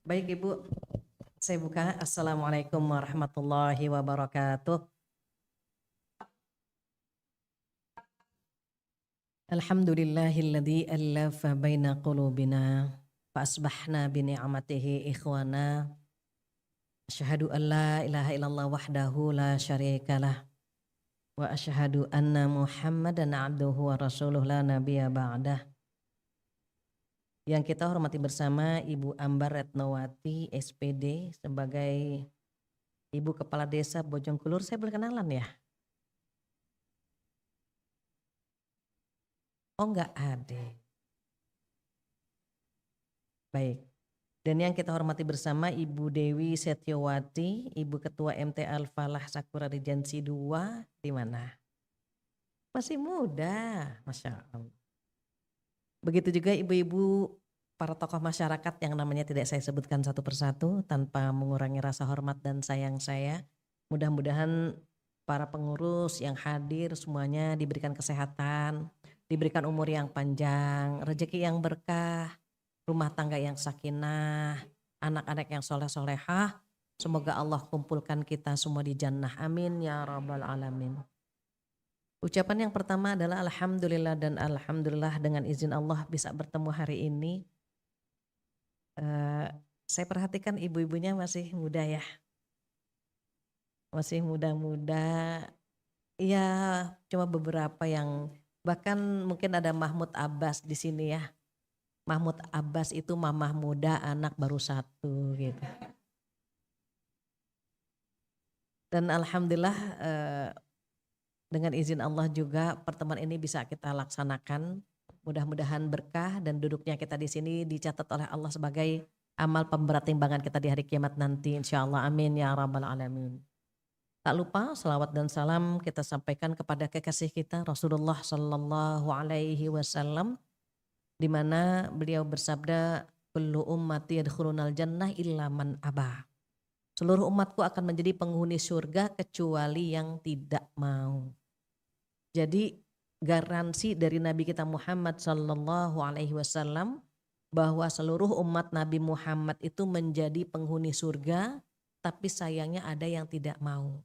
Baik Ibu, saya buka. Assalamualaikum warahmatullahi wabarakatuh. Alhamdulillahilladzi allafa baina qulubina fa asbahna bi ni'matihi ikhwana. Asyhadu an la ilaha illallah wahdahu la syarikalah wa asyhadu anna Muhammadan abduhu wa rasuluh la nabiyya ba'dah. Yang kita hormati bersama Ibu Ambar Retnowati SPD sebagai Ibu Kepala Desa Bojongkulur. Saya boleh kenalan ya? Oh enggak ada. Baik. Dan yang kita hormati bersama Ibu Dewi Setiawati, Ibu Ketua MT Al-Falah Sakura Regency 2, di mana? Masih muda, Masya Allah. Begitu juga ibu-ibu para tokoh masyarakat yang namanya tidak saya sebutkan satu persatu tanpa mengurangi rasa hormat dan sayang saya. Mudah-mudahan para pengurus yang hadir semuanya diberikan kesehatan, diberikan umur yang panjang, rezeki yang berkah, rumah tangga yang sakinah, anak-anak yang soleh-solehah. Semoga Allah kumpulkan kita semua di jannah. Amin ya rabbal alamin. Ucapan yang pertama adalah alhamdulillah dan alhamdulillah dengan izin Allah bisa bertemu hari ini. Saya perhatikan ibu-ibunya masih muda ya. Masih muda-muda. Iya, cuma beberapa yang bahkan mungkin ada Mahmud Abbas di sini ya. Mahmud Abbas itu mamah muda, anak baru satu gitu. Dan alhamdulillah dengan izin Allah juga pertemuan ini bisa kita laksanakan. Mudah-mudahan berkah dan duduknya kita di sini dicatat oleh Allah sebagai amal pemberat timbangan kita di hari kiamat nanti. Insya Allah amin ya rabbal alamin. Tak lupa salawat dan salam kita sampaikan kepada kekasih kita Rasulullah Sallallahu Alaihi Wasallam, di mana beliau bersabda, kullu ummati yadkhulunal jannah illa man aba. Seluruh umatku akan menjadi penghuni surga kecuali yang tidak mau. Jadi garansi dari Nabi kita Muhammad Sallallahu Alaihi Wasallam bahwa seluruh umat Nabi Muhammad itu menjadi penghuni surga, tapi sayangnya ada yang tidak mau.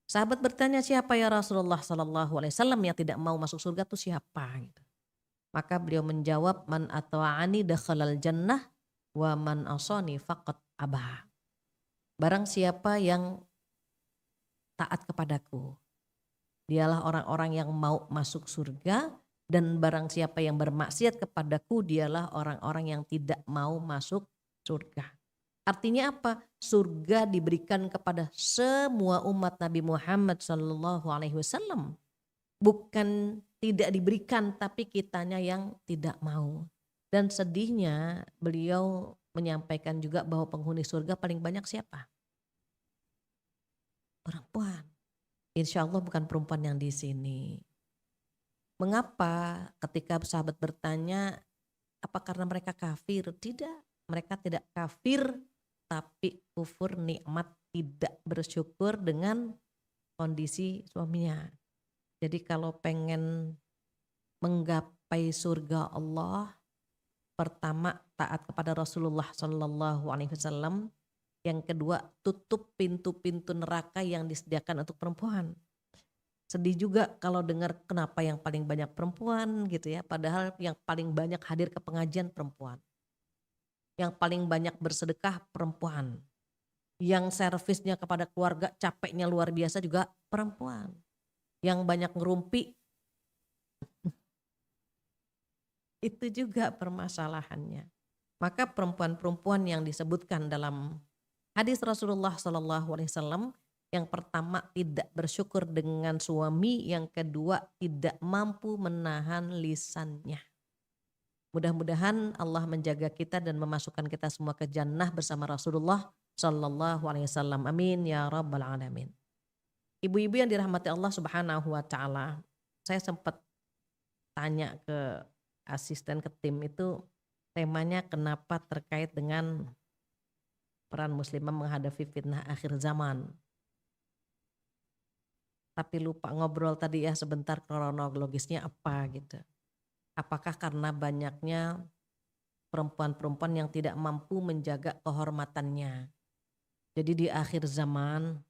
Sahabat bertanya, siapa ya Rasulullah Sallallahu Alaihi Wasallam yang tidak mau masuk surga itu siapa? Gitu. Maka beliau menjawab, man atwa'ani dakhalal jannah wa man asani faqad abah. Barang siapa yang taat kepadaku, dialah orang-orang yang mau masuk surga, dan barang siapa yang bermaksiat kepadaku, dialah orang-orang yang tidak mau masuk surga. Artinya apa? Surga diberikan kepada semua umat Nabi Muhammad Sallallahu Alaihi Wasallam. Bukan tidak diberikan, tapi kitanya yang tidak mau. Dan sedihnya beliau menyampaikan juga bahwa penghuni surga paling banyak siapa? Perempuan. Insya Allah bukan perempuan yang di sini. Mengapa ketika sahabat bertanya, apa karena mereka kafir? Tidak, mereka tidak kafir, tapi kufur nikmat, tidak bersyukur dengan kondisi suaminya. Jadi kalau pengen menggapai surga Allah, pertama taat kepada Rasulullah Sallallahu Alaihi Wasallam. Yang kedua, tutup pintu-pintu neraka yang disediakan untuk perempuan. Sedih juga kalau dengar kenapa yang paling banyak perempuan gitu ya, padahal yang paling banyak hadir ke pengajian perempuan. Yang paling banyak bersedekah perempuan. Yang servisnya kepada keluarga capeknya luar biasa juga perempuan. Yang banyak ngerumpi itu juga permasalahannya. Maka perempuan-perempuan yang disebutkan dalam hadis Rasulullah Sallallahu Alaihi Wasallam, yang pertama tidak bersyukur dengan suami, yang kedua tidak mampu menahan lisannya. Mudah-mudahan Allah menjaga kita dan memasukkan kita semua ke jannah bersama Rasulullah Sallallahu Alaihi Wasallam. Amin ya rabbal alamin. Ibu-ibu yang dirahmati Allah Subhanahu Wa Taala, saya sempat tanya ke asisten ke tim itu, temanya kenapa terkait dengan peran muslimah menghadapi fitnah akhir zaman. Tapi lupa ngobrol tadi ya sebentar kronologisnya apa gitu. Apakah karena banyaknya perempuan-perempuan yang tidak mampu menjaga kehormatannya. Jadi di akhir zaman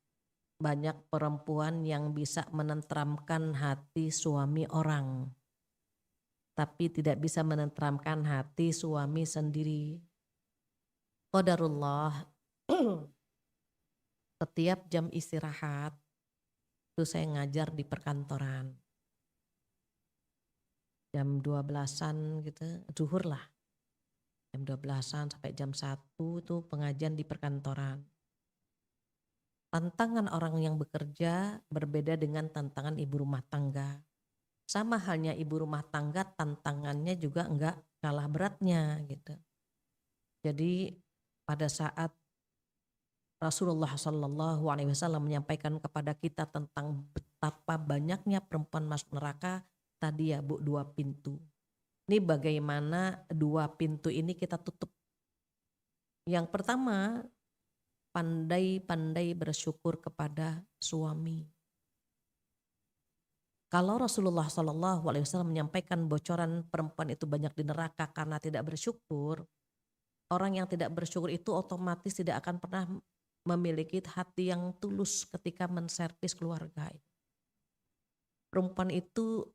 banyak perempuan yang bisa menenteramkan hati suami orang, tapi tidak bisa menenteramkan hati suami sendiri. Qadarullah, setiap jam istirahat itu saya ngajar di perkantoran. Jam 12-an gitu, zuhur lah. Jam 12-an sampai jam 1 itu pengajian di perkantoran. Tantangan orang yang bekerja berbeda dengan tantangan ibu rumah tangga. Sama halnya ibu rumah tangga, tantangannya juga enggak kalah beratnya gitu. Jadi pada saat Rasulullah Shallallahu Alaihi Wasallam menyampaikan kepada kita tentang betapa banyaknya perempuan masuk neraka, tadi ya Bu, 2 pintu. Ini bagaimana 2 pintu ini kita tutup. Yang pertama, pandai-pandai bersyukur kepada suami. Kalau Rasulullah Shallallahu Alaihi Wasallam menyampaikan bocoran perempuan itu banyak di neraka karena tidak bersyukur, orang yang tidak bersyukur itu otomatis tidak akan pernah memiliki hati yang tulus ketika menservis keluarga. Perempuan itu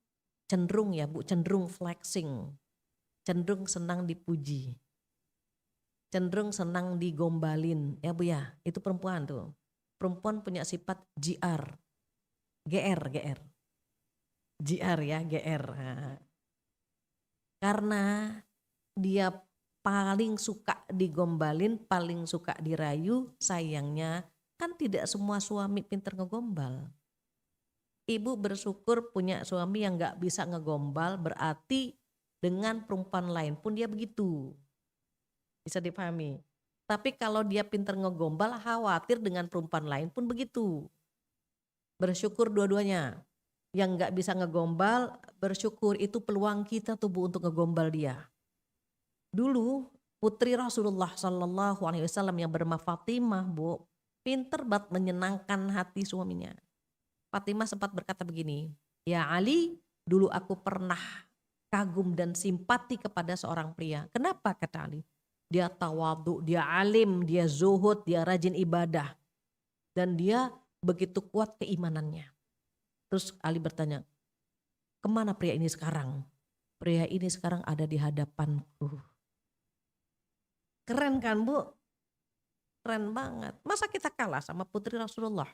cenderung ya Bu, cenderung flexing, cenderung senang dipuji, cenderung senang digombalin ya Bu ya, itu perempuan tuh. Perempuan punya sifat GR, GR ya, GR. Nah, karena dia paling suka digombalin, paling suka dirayu, sayangnya kan tidak semua suami pinter ngegombal. Ibu bersyukur punya suami yang gak bisa ngegombal, berarti dengan perempuan lain pun dia begitu. Bisa dipahami. Tapi kalau dia pinter ngegombal, khawatir dengan perempuan lain pun begitu. Bersyukur dua-duanya. Yang gak bisa ngegombal, bersyukur itu peluang kita tuh Bu untuk ngegombal dia. Dulu putri Rasulullah Shallallahu Alaihi Wasallam yang bernama Fatimah Bu, pinter banget menyenangkan hati suaminya. Fatimah sempat berkata begini, ya Ali, dulu aku pernah kagum dan simpati kepada seorang pria. Kenapa kata Ali? Dia tawadhu, dia alim, dia zuhud, dia rajin ibadah. Dan dia begitu kuat keimanannya. Terus Ali bertanya, kemana pria ini sekarang? Pria ini sekarang ada di hadapanku. Keren kan Bu? Keren banget. Masa kita kalah sama putri Rasulullah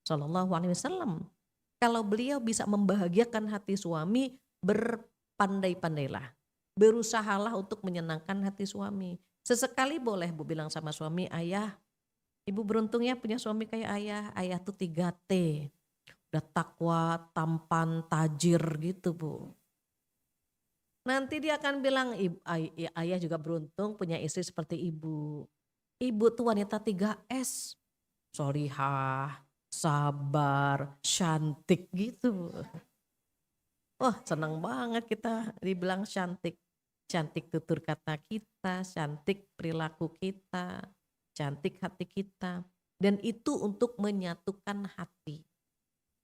Shallallahu Alaihi Wasallam? Kalau beliau bisa membahagiakan hati suami, berpandai-pandailah. Berusahalah untuk menyenangkan hati suami. Sesekali boleh Bu bilang sama suami, ayah, ibu beruntung ya punya suami kayak ayah. Ayah tuh 3T. Udah takwa, tampan, tajir gitu Bu. Nanti dia akan bilang, ayah juga beruntung punya istri seperti ibu. Ibu tuh wanita 3S. Solihah, sabar, cantik gitu. Wah senang banget kita dibilang cantik. Cantik tutur kata kita, cantik perilaku kita, cantik hati kita. Dan itu untuk menyatukan hati.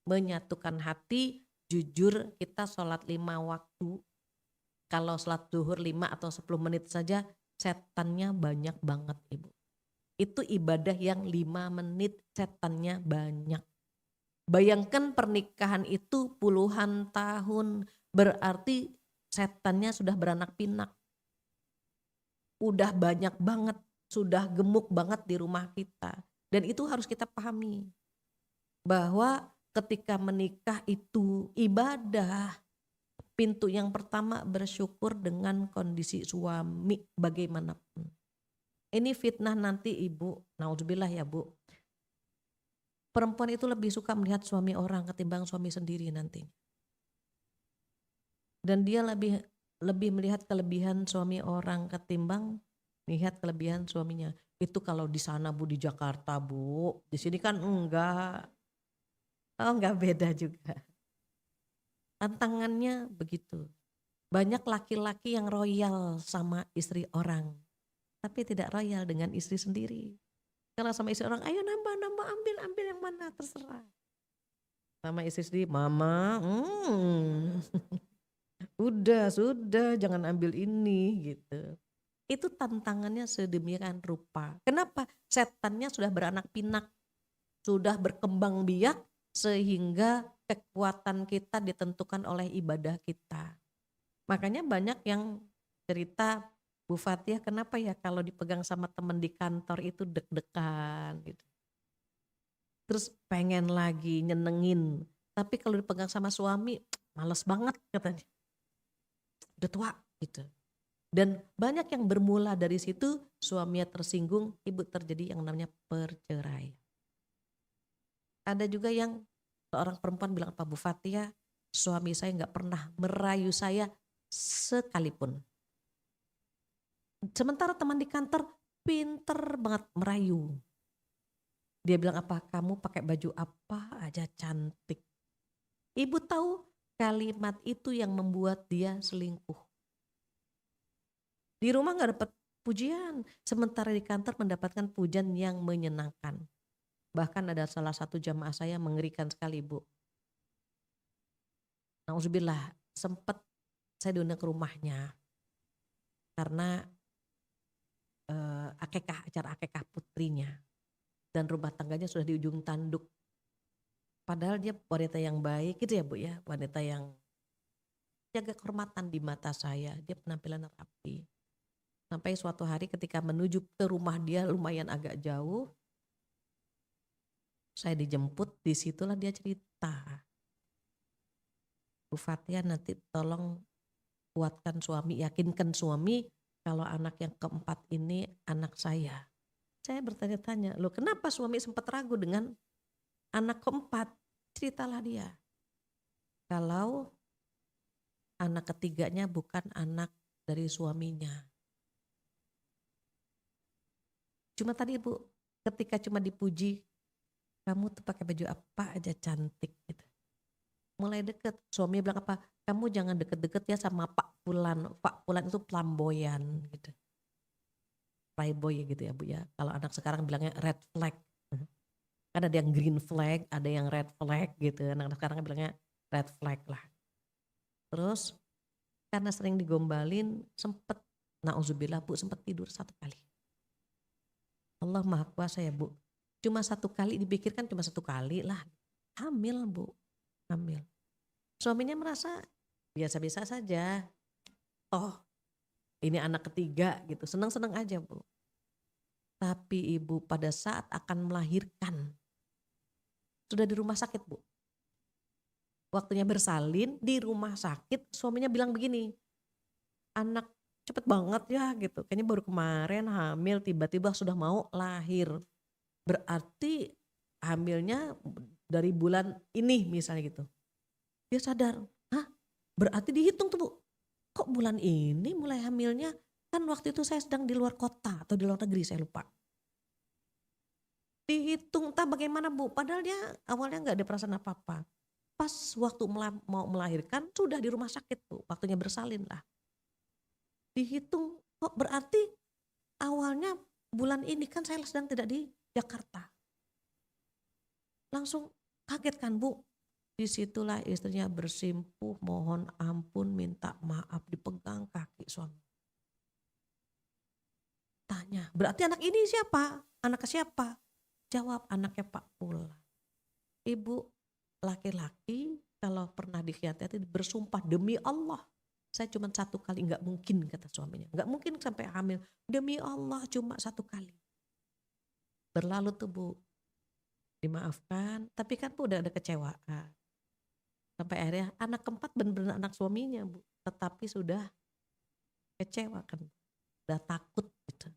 Menyatukan hati, jujur kita sholat 5 waktu. Kalau sholat zuhur 5 atau 10 menit saja, setannya banyak banget Ibu. Itu ibadah yang 5 menit setannya banyak. Bayangkan pernikahan itu puluhan tahun, berarti setannya sudah beranak pinak. Udah banyak banget, sudah gemuk banget di rumah kita. Dan itu harus kita pahami. Bahwa ketika menikah itu ibadah. Pintu yang pertama bersyukur dengan kondisi suami bagaimanapun. Ini fitnah nanti Ibu, naudzubillah ya Bu. Perempuan itu lebih suka melihat suami orang ketimbang suami sendiri nanti. Dan dia lebih melihat kelebihan suami orang ketimbang melihat kelebihan suaminya. Itu kalau di sana Bu, di Jakarta Bu. Di sini kan enggak. Oh enggak, beda juga. Tantangannya begitu. Banyak laki-laki yang royal sama istri orang. Tapi tidak royal dengan istri sendiri. Kalau sama istri orang, ayo nambah, ambil yang mana, terserah. Sama istri sendiri, mama, sudah, jangan ambil ini gitu. Itu tantangannya sedemikian rupa. Kenapa? Setannya sudah beranak pinak, sudah berkembang biak sehingga kekuatan kita ditentukan oleh ibadah kita. Makanya banyak yang cerita, Bu Fathia, kenapa ya kalau dipegang sama teman di kantor itu deg-degan gitu. Terus pengen lagi nyenengin, tapi kalau dipegang sama suami males banget katanya. Udah tua gitu. Dan banyak yang bermula dari situ, suaminya tersinggung, ibu terjadi yang namanya perceraian. Ada juga yang seorang perempuan bilang, Pak Bu Fathia, suami saya nggak pernah merayu saya sekalipun. Sementara teman di kantor pinter banget merayu. Dia bilang apa? Kamu pakai baju apa aja cantik. Ibu tahu kalimat itu yang membuat dia selingkuh. Di rumah nggak dapat pujian, sementara di kantor mendapatkan pujian yang menyenangkan. Bahkan ada salah satu jamaah saya mengerikan sekali, Bu. Nauzubillah, sempat saya diundang ke rumahnya karena acara akekah putrinya, dan rumah tangganya sudah di ujung tanduk. Padahal dia wanita yang baik gitu ya Bu ya, wanita yang jaga kehormatan di mata saya, dia penampilan rapi. Sampai suatu hari ketika menuju ke rumah dia lumayan agak jauh, saya dijemput, disitulah dia cerita. Bu Fathia, nanti tolong kuatkan suami, yakinkan suami kalau anak yang keempat ini anak saya. Saya bertanya-tanya, loh kenapa suami sempat ragu dengan anak keempat? Ceritalah dia. Kalau anak ketiganya bukan anak dari suaminya. Cuma tadi Bu, ketika cuma dipuji, kamu tuh pakai baju apa aja cantik gitu. Mulai deket, suami bilang apa? Kamu jangan deket-deket ya sama Pak Fulan. Pak Fulan itu flamboyan gitu. Playboy gitu ya Bu ya. Kalau anak sekarang bilangnya red flag. Kan ada yang green flag, ada yang red flag gitu. Anak sekarang bilangnya red flag lah. Terus karena sering digombalin, sempet, nauzubillah Bu, sempet tidur satu kali. Allah Maha Kuasa ya Bu. Cuma satu kali, dipikirkan cuma satu kali lah. Hamil Bu, hamil. Suaminya merasa biasa-biasa saja. Toh ini anak ketiga gitu, senang-senang aja Bu. Tapi ibu pada saat akan melahirkan, sudah di rumah sakit Bu. Waktunya bersalin di rumah sakit, suaminya bilang begini, anak cepet banget ya gitu, kayaknya baru kemarin hamil tiba-tiba sudah mau lahir. Berarti hamilnya dari bulan ini misalnya gitu. Dia sadar, hah berarti dihitung tuh Bu, kok bulan ini mulai hamilnya, kan waktu itu saya sedang di luar kota atau di luar negeri saya lupa. Dihitung tak bagaimana Bu, padahal dia awalnya nggak ada perasaan apa-apa. Pas waktu mau melahirkan sudah di rumah sakit Bu, waktunya bersalin lah. Dihitung kok berarti awalnya bulan ini kan saya sedang tidak di Jakarta. Langsung kaget kan Bu. Disitulah istrinya bersimpuh, mohon ampun, minta maaf, dipegang kaki suami. Tanya, berarti anak ini siapa? Anak siapa? Jawab, anaknya Pak Pul. Ibu laki-laki kalau pernah dikhianati bersumpah demi Allah, saya cuma satu kali, nggak mungkin kata suaminya, nggak mungkin sampai hamil, demi Allah cuma satu kali. Berlalu tuh Bu, dimaafkan, tapi kan Bu udah ada kecewaan. Sampai akhirnya anak keempat benar-benar anak suaminya Bu, tetapi sudah kecewa kan, udah takut gitu.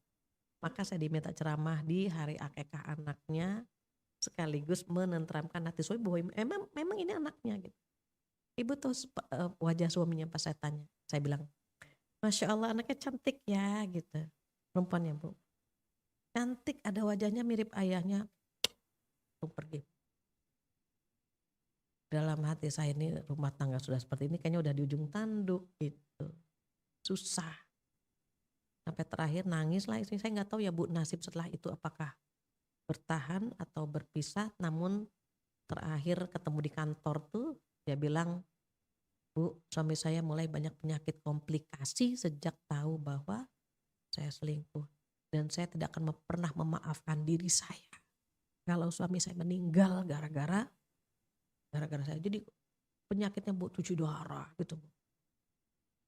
Maka saya diminta ceramah di hari akekah anaknya, sekaligus menenteramkan hati suami bahwa memang ini anaknya gitu. Ibu tuh wajah suaminya pas saya tanya, saya bilang, Masya Allah anaknya cantik ya gitu, perempuannya Bu. Cantik, ada wajahnya mirip ayahnya, tuh pergi. Dalam hati saya ini rumah tangga sudah seperti ini kayaknya udah di ujung tanduk gitu. Susah. Sampai terakhir nangis lah istri saya, nggak tahu ya Bu nasib setelah itu apakah bertahan atau berpisah, namun terakhir ketemu di kantor tuh dia bilang, Bu suami saya mulai banyak penyakit komplikasi sejak tahu bahwa saya selingkuh. Dan saya tidak akan pernah memaafkan diri saya. Kalau suami saya meninggal gara-gara saya. Jadi penyakitnya Bu cuci darah gitu Bu.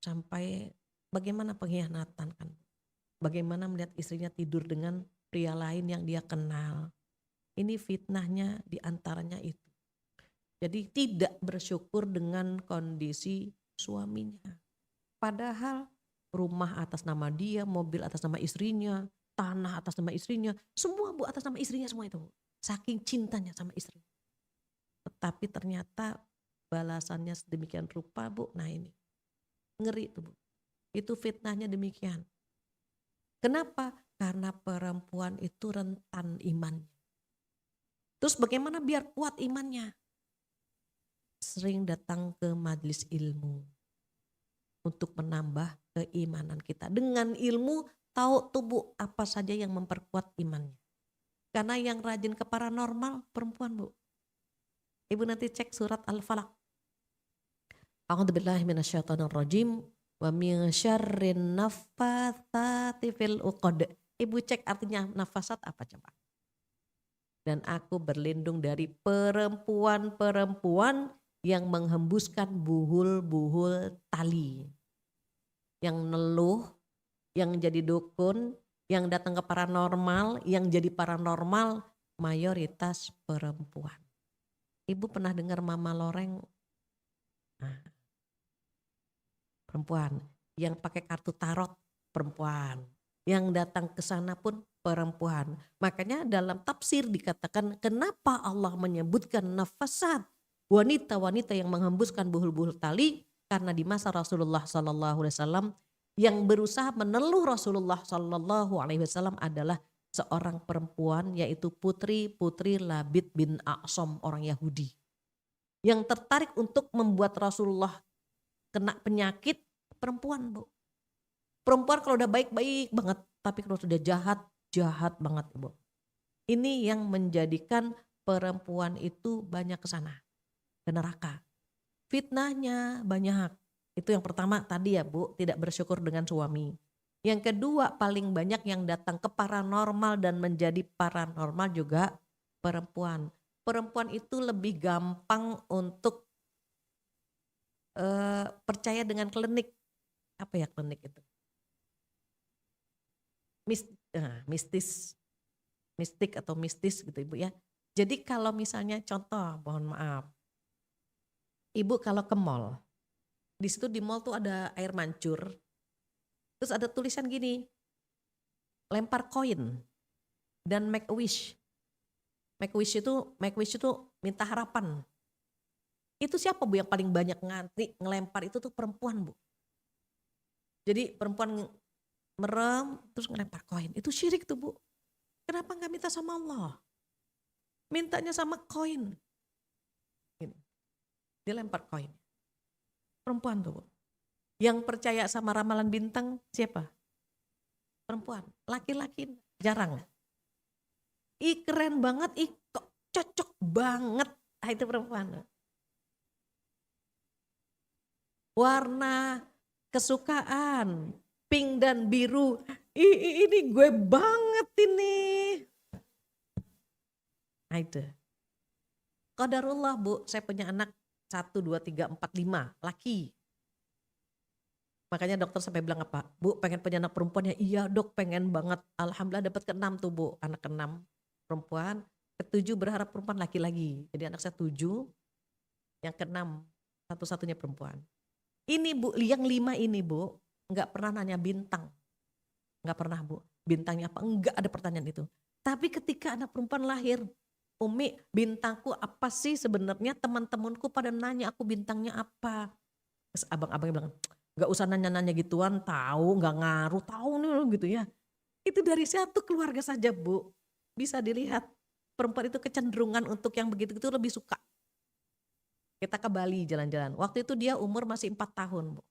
Sampai bagaimana pengkhianatan kan. Bagaimana melihat istrinya tidur dengan pria lain yang dia kenal. Ini fitnahnya diantaranya itu. Jadi tidak bersyukur dengan kondisi suaminya. Padahal rumah atas nama dia, mobil atas nama istrinya, tanah atas nama istrinya, semua Bu atas nama istrinya semua itu. Saking cintanya sama istri. Tetapi ternyata balasannya sedemikian rupa Bu. Nah ini ngeri tuh Bu. Itu fitnahnya demikian. Kenapa? Karena perempuan itu rentan imannya. Terus bagaimana biar kuat imannya? Sering datang ke majelis ilmu untuk menambah keimanan kita. Dengan ilmu tahu tubuh apa saja yang memperkuat imannya. Karena yang rajin ke paranormal perempuan Bu. Ibu nanti cek surat Al-Falaq. A'udzubillahi minasyaitonirrajim wa min syarrin naffatsati fil uqad. Ibu cek artinya nafasat apa coba? Dan aku berlindung dari perempuan-perempuan yang menghembuskan buhul-buhul tali. Yang neluh, yang jadi dukun, yang datang ke paranormal, yang jadi paranormal mayoritas perempuan. Ibu pernah dengar Mama Loreng? Nah, perempuan. Yang pakai kartu tarot perempuan. Yang datang ke sana pun perempuan. Makanya dalam tafsir dikatakan kenapa Allah menyebutkan nafasat, wanita-wanita yang menghembuskan buhul-buhul tali, karena di masa Rasulullah SAW yang berusaha meneluh Rasulullah SAW adalah seorang perempuan, yaitu putri Labid bin A'som, orang Yahudi. Yang tertarik untuk membuat Rasulullah kena penyakit perempuan Bu. Perempuan kalau udah baik-baik banget, tapi kalau sudah jahat banget Ibu. Ini yang menjadikan perempuan itu banyak ke sana, ke neraka. Fitnahnya banyak. Itu yang pertama tadi ya Bu, tidak bersyukur dengan suami. Yang kedua paling banyak yang datang ke paranormal dan menjadi paranormal juga perempuan. Perempuan itu lebih gampang untuk percaya dengan klinik. Apa ya klinik itu? Mistik atau mistis gitu Ibu ya. Jadi kalau misalnya contoh, mohon maaf, Ibu kalau ke mall, di situ di mall tuh ada air mancur, terus ada tulisan gini, lempar koin dan make a wish. Make a wish itu minta harapan. Itu siapa Bu yang paling banyak ngelempar itu tuh perempuan Bu. Jadi perempuan merem terus ngelempar koin, itu syirik tuh Bu. Kenapa nggak minta sama Allah? Mintanya sama koin. Dia lempar koin. Perempuan tuh Bu. Yang percaya sama ramalan bintang siapa? Perempuan. Laki-laki jarang. Keren banget, kok cocok banget. Nah, itu perempuan. Warna kesukaan, pink dan biru. Ini gue banget ini. Nah itu. Qadarullah Bu, saya punya anak 1, 2, 3, 4, 5, laki. Makanya dokter sampai bilang apa? Bu pengen punya anak perempuan ya? Iya Dok pengen banget. Alhamdulillah dapat ke-6 tuh Bu, anak ke-6 perempuan. Ke-7 berharap perempuan laki lagi. Jadi anak saya 7, yang ke-6 satu-satunya perempuan. Ini Bu, yang 5 ini Bu, gak pernah nanya bintang. Gak pernah Bu, bintangnya apa? Enggak ada pertanyaan itu. Tapi ketika anak perempuan lahir, Umi bintangku apa sih sebenarnya, teman-temanku pada nanya aku bintangnya apa. Terus abang-abangnya bilang, gak usah nanya-nanya gituan, tahu gak ngaruh, tahu nih gitu ya. Itu dari satu keluarga saja Bu, bisa dilihat perempuan itu kecenderungan untuk yang begitu-gitu lebih suka. Kita ke Bali jalan-jalan, waktu itu dia umur masih 4 tahun Bu.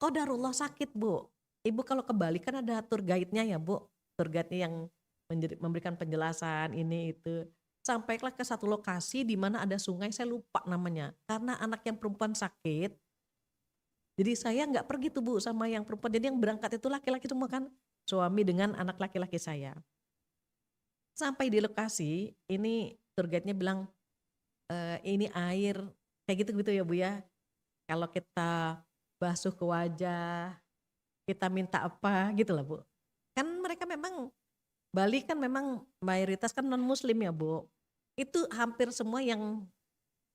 Qadarullah sakit Bu. Ibu kalau ke Bali kan ada tour guide-nya ya Bu, tour guide-nya yang memberikan penjelasan ini itu. Sampailah ke satu lokasi di mana ada sungai, saya lupa namanya. Karena anak yang perempuan sakit, Jadi saya nggak pergi tuh Bu sama yang perempuan, jadi yang berangkat itu laki-laki semua kan, suami dengan anak laki-laki saya. Sampai di lokasi, ini tour guide-nya bilang, ini air kayak gitu-gitu ya Bu ya. Kalau kita basuh ke wajah, kita minta apa gitu lah Bu. Kan mereka memang, Bali kan memang mayoritas kan non muslim ya Bu. Itu hampir semua yang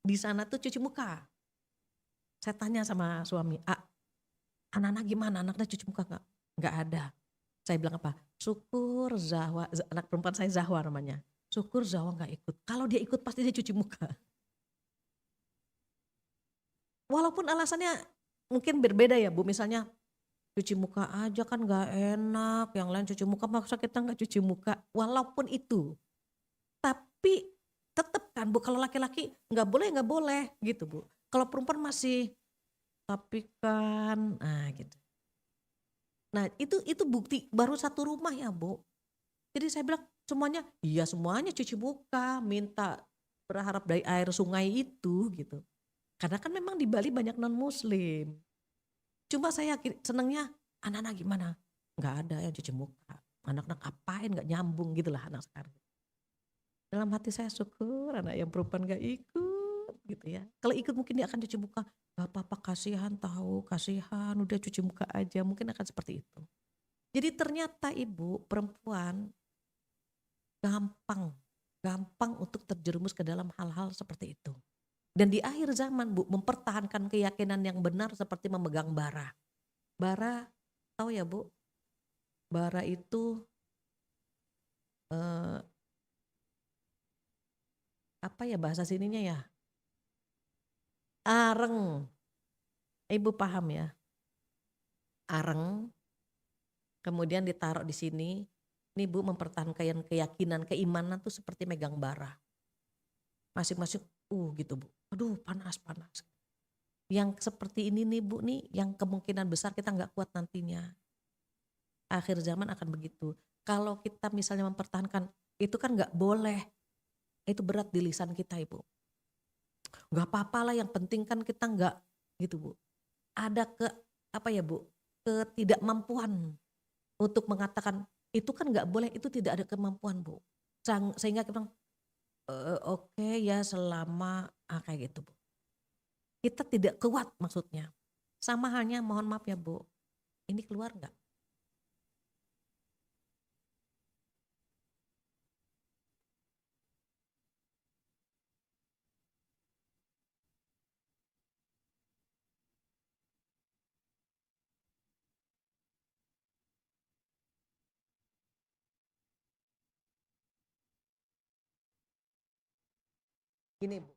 di sana tuh cuci muka. Saya tanya sama suami, anak-anak gimana? Anaknya cuci muka nggak? Nggak ada. Saya bilang apa? Syukur Zahwa, anak perempuan saya Zahwa namanya. Syukur Zahwa nggak ikut. Kalau dia ikut pasti dia cuci muka. Walaupun alasannya mungkin berbeda ya Bu. Misalnya cuci muka aja kan nggak enak. Yang lain cuci muka, maksa kita nggak cuci muka. Walaupun itu. Tapi tetap kan Bu, kalau laki-laki nggak boleh gitu Bu. Kalau perempuan masih, tapi kan, nah gitu. Nah itu bukti baru satu rumah ya Bu. Jadi saya bilang semuanya, iya semuanya cuci muka, minta berharap dari air sungai itu gitu. Karena kan memang di Bali banyak non muslim. Cuma saya senengnya anak-anak gimana? Nggak ada yang cuci muka. Anak-anak apain nggak nyambung gitu lah anak sekarang. Dalam hati saya syukur anak yang perempuan gak ikut gitu ya. Kalau ikut mungkin dia akan cuci muka. Gak apa-apa, kasihan tahu, kasihan udah cuci muka aja. Mungkin akan seperti itu. Jadi ternyata ibu perempuan gampang, gampang untuk terjerumus ke dalam hal-hal seperti itu. Dan di akhir zaman Bu, mempertahankan keyakinan yang benar seperti memegang bara. Bara, tahu ya Bu? Bara itu eh, apa ya bahasa sininya ya? Areng. Ibu paham ya? Areng, kemudian ditaruh di sini. Ini Bu mempertahankan keyakinan, keimanan tuh seperti megang bara. Masing-masing, gitu Bu. Aduh panas. Yang seperti ini nih Bu nih, yang kemungkinan besar kita nggak kuat nantinya. Akhir zaman akan begitu. Kalau kita misalnya mempertahankan, itu kan nggak boleh. Itu berat di lisan kita Ibu. Nggak apa-apa lah, yang penting kan kita nggak gitu Bu. Ada apa ya Bu, ketidakmampuan untuk mengatakan itu kan nggak boleh, itu tidak ada kemampuan Bu. Sehingga kita bilang oke ya selama kayak gitu Bu. Kita tidak kuat maksudnya. Sama halnya mohon maaf ya Bu, ini keluar nggak? Gini Bu.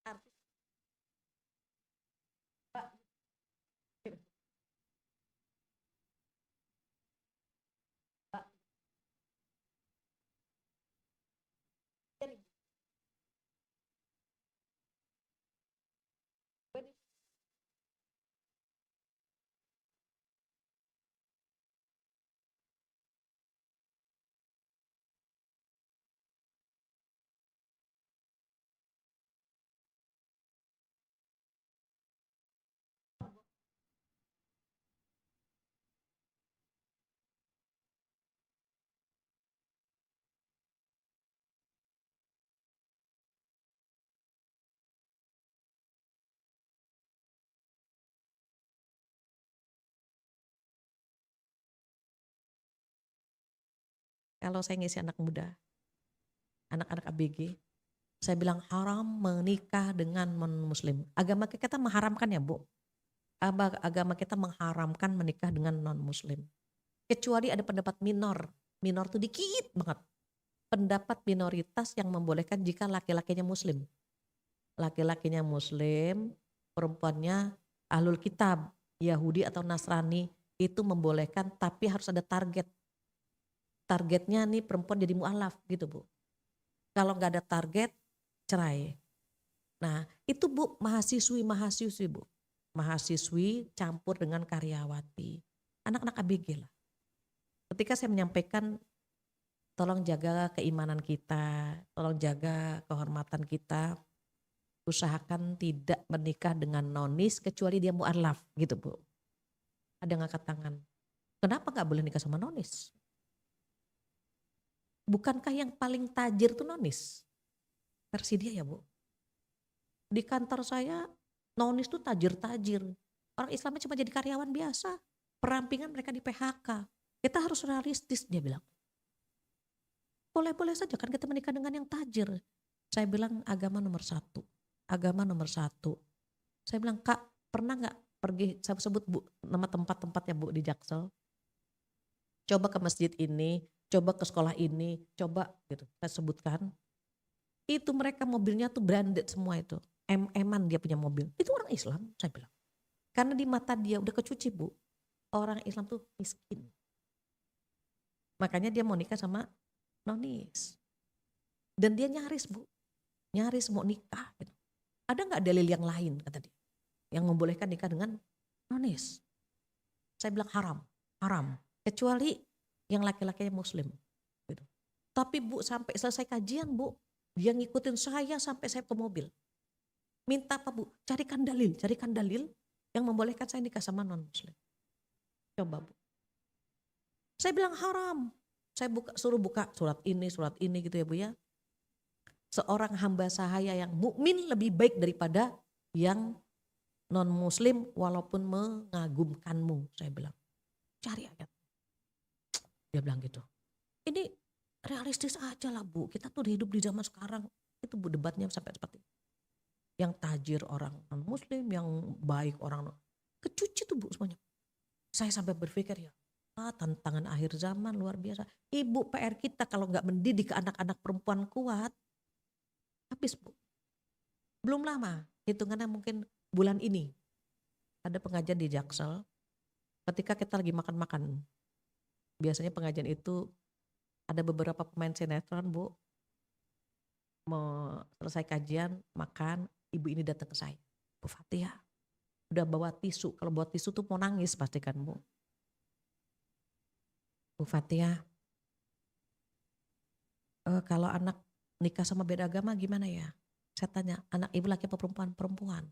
Arti, Pak, Pak, kalau saya ngisi anak muda, anak-anak ABG, saya bilang haram menikah dengan non muslim. Agama kita mengharamkan ya Bu. Agama kita mengharamkan menikah dengan non muslim. Kecuali ada pendapat minor. Minor tuh dikit banget. Pendapat minoritas yang membolehkan jika laki-lakinya muslim. Laki-lakinya muslim, perempuannya ahlul kitab, Yahudi atau Nasrani, itu membolehkan tapi harus ada target. Targetnya nih perempuan jadi mu'alaf gitu Bu. Kalau nggak ada target, cerai. Nah itu Bu, mahasiswi Bu. mahasiswi campur dengan karyawati. Anak-anak ABG lah. Ketika saya menyampaikan tolong jaga keimanan kita, tolong jaga kehormatan kita, usahakan tidak menikah dengan nonis kecuali dia mu'alaf gitu Bu. Ada yang angkat tangan. Kenapa gak boleh nikah sama nonis? Bukankah yang paling tajir tuh nonis? Versi dia ya Bu. Di kantor saya nonis tuh tajir-tajir. Orang Islamnya cuma jadi karyawan biasa. Perampingan mereka di PHK. Kita harus realistis dia bilang. Boleh-boleh saja kan kita menikah dengan yang tajir. Saya bilang agama nomor satu. Agama nomor satu. Saya bilang Kak pernah gak pergi, saya sebut Bu nama tempat-tempatnya Bu di Jaksel. Coba ke masjid ini, coba ke sekolah ini, coba gitu. Saya sebutkan. Itu mereka mobilnya tuh branded semua itu. MM-an dia punya mobil. Itu orang Islam saya bilang. Karena di mata dia udah kecuci Bu. Orang Islam tuh miskin. Makanya dia mau nikah sama nonis. Dan dia nyaris Bu. Nyaris mau nikah gitu. Ada gak dalil yang lain kata dia. Yang membolehkan nikah dengan nonis. Saya bilang haram. Kecuali yang laki-lakinya muslim. Gitu. Tapi Bu sampai selesai kajian Bu. Dia ngikutin saya sampai saya ke mobil. Minta apa Bu? Carikan dalil yang membolehkan saya nikah sama non muslim. Coba Bu. Saya bilang haram. Saya suruh buka surat ini gitu ya Bu ya. Seorang hamba sahaya yang mukmin lebih baik daripada yang non muslim walaupun mengagumkanmu. Saya bilang cari ayat. Dia bilang gitu. Ini realistis aja lah Bu. Kita tuh hidup di zaman sekarang. Itu Bu debatnya sampai seperti itu. Yang tajir orang non muslim, yang baik orang kecuci tuh Bu semuanya. Saya sampai berpikir ya, tantangan akhir zaman luar biasa. Ibu PR kita kalau nggak mendidik anak-anak perempuan kuat, habis Bu. Belum lama, hitungannya mungkin bulan ini ada pengajian di Jaksel. Ketika kita lagi makan-makan, biasanya pengajian itu ada beberapa pemain sinetron Bu. Mau selesai kajian, makan, ibu ini datang ke saya. Bu Fathia, udah bawa tisu. Kalau bawa tisu tuh mau nangis pastikan Bu. Bu Fathia, kalau anak nikah sama beda agama gimana ya? Saya tanya, anak ibu laki apa perempuan? Perempuan.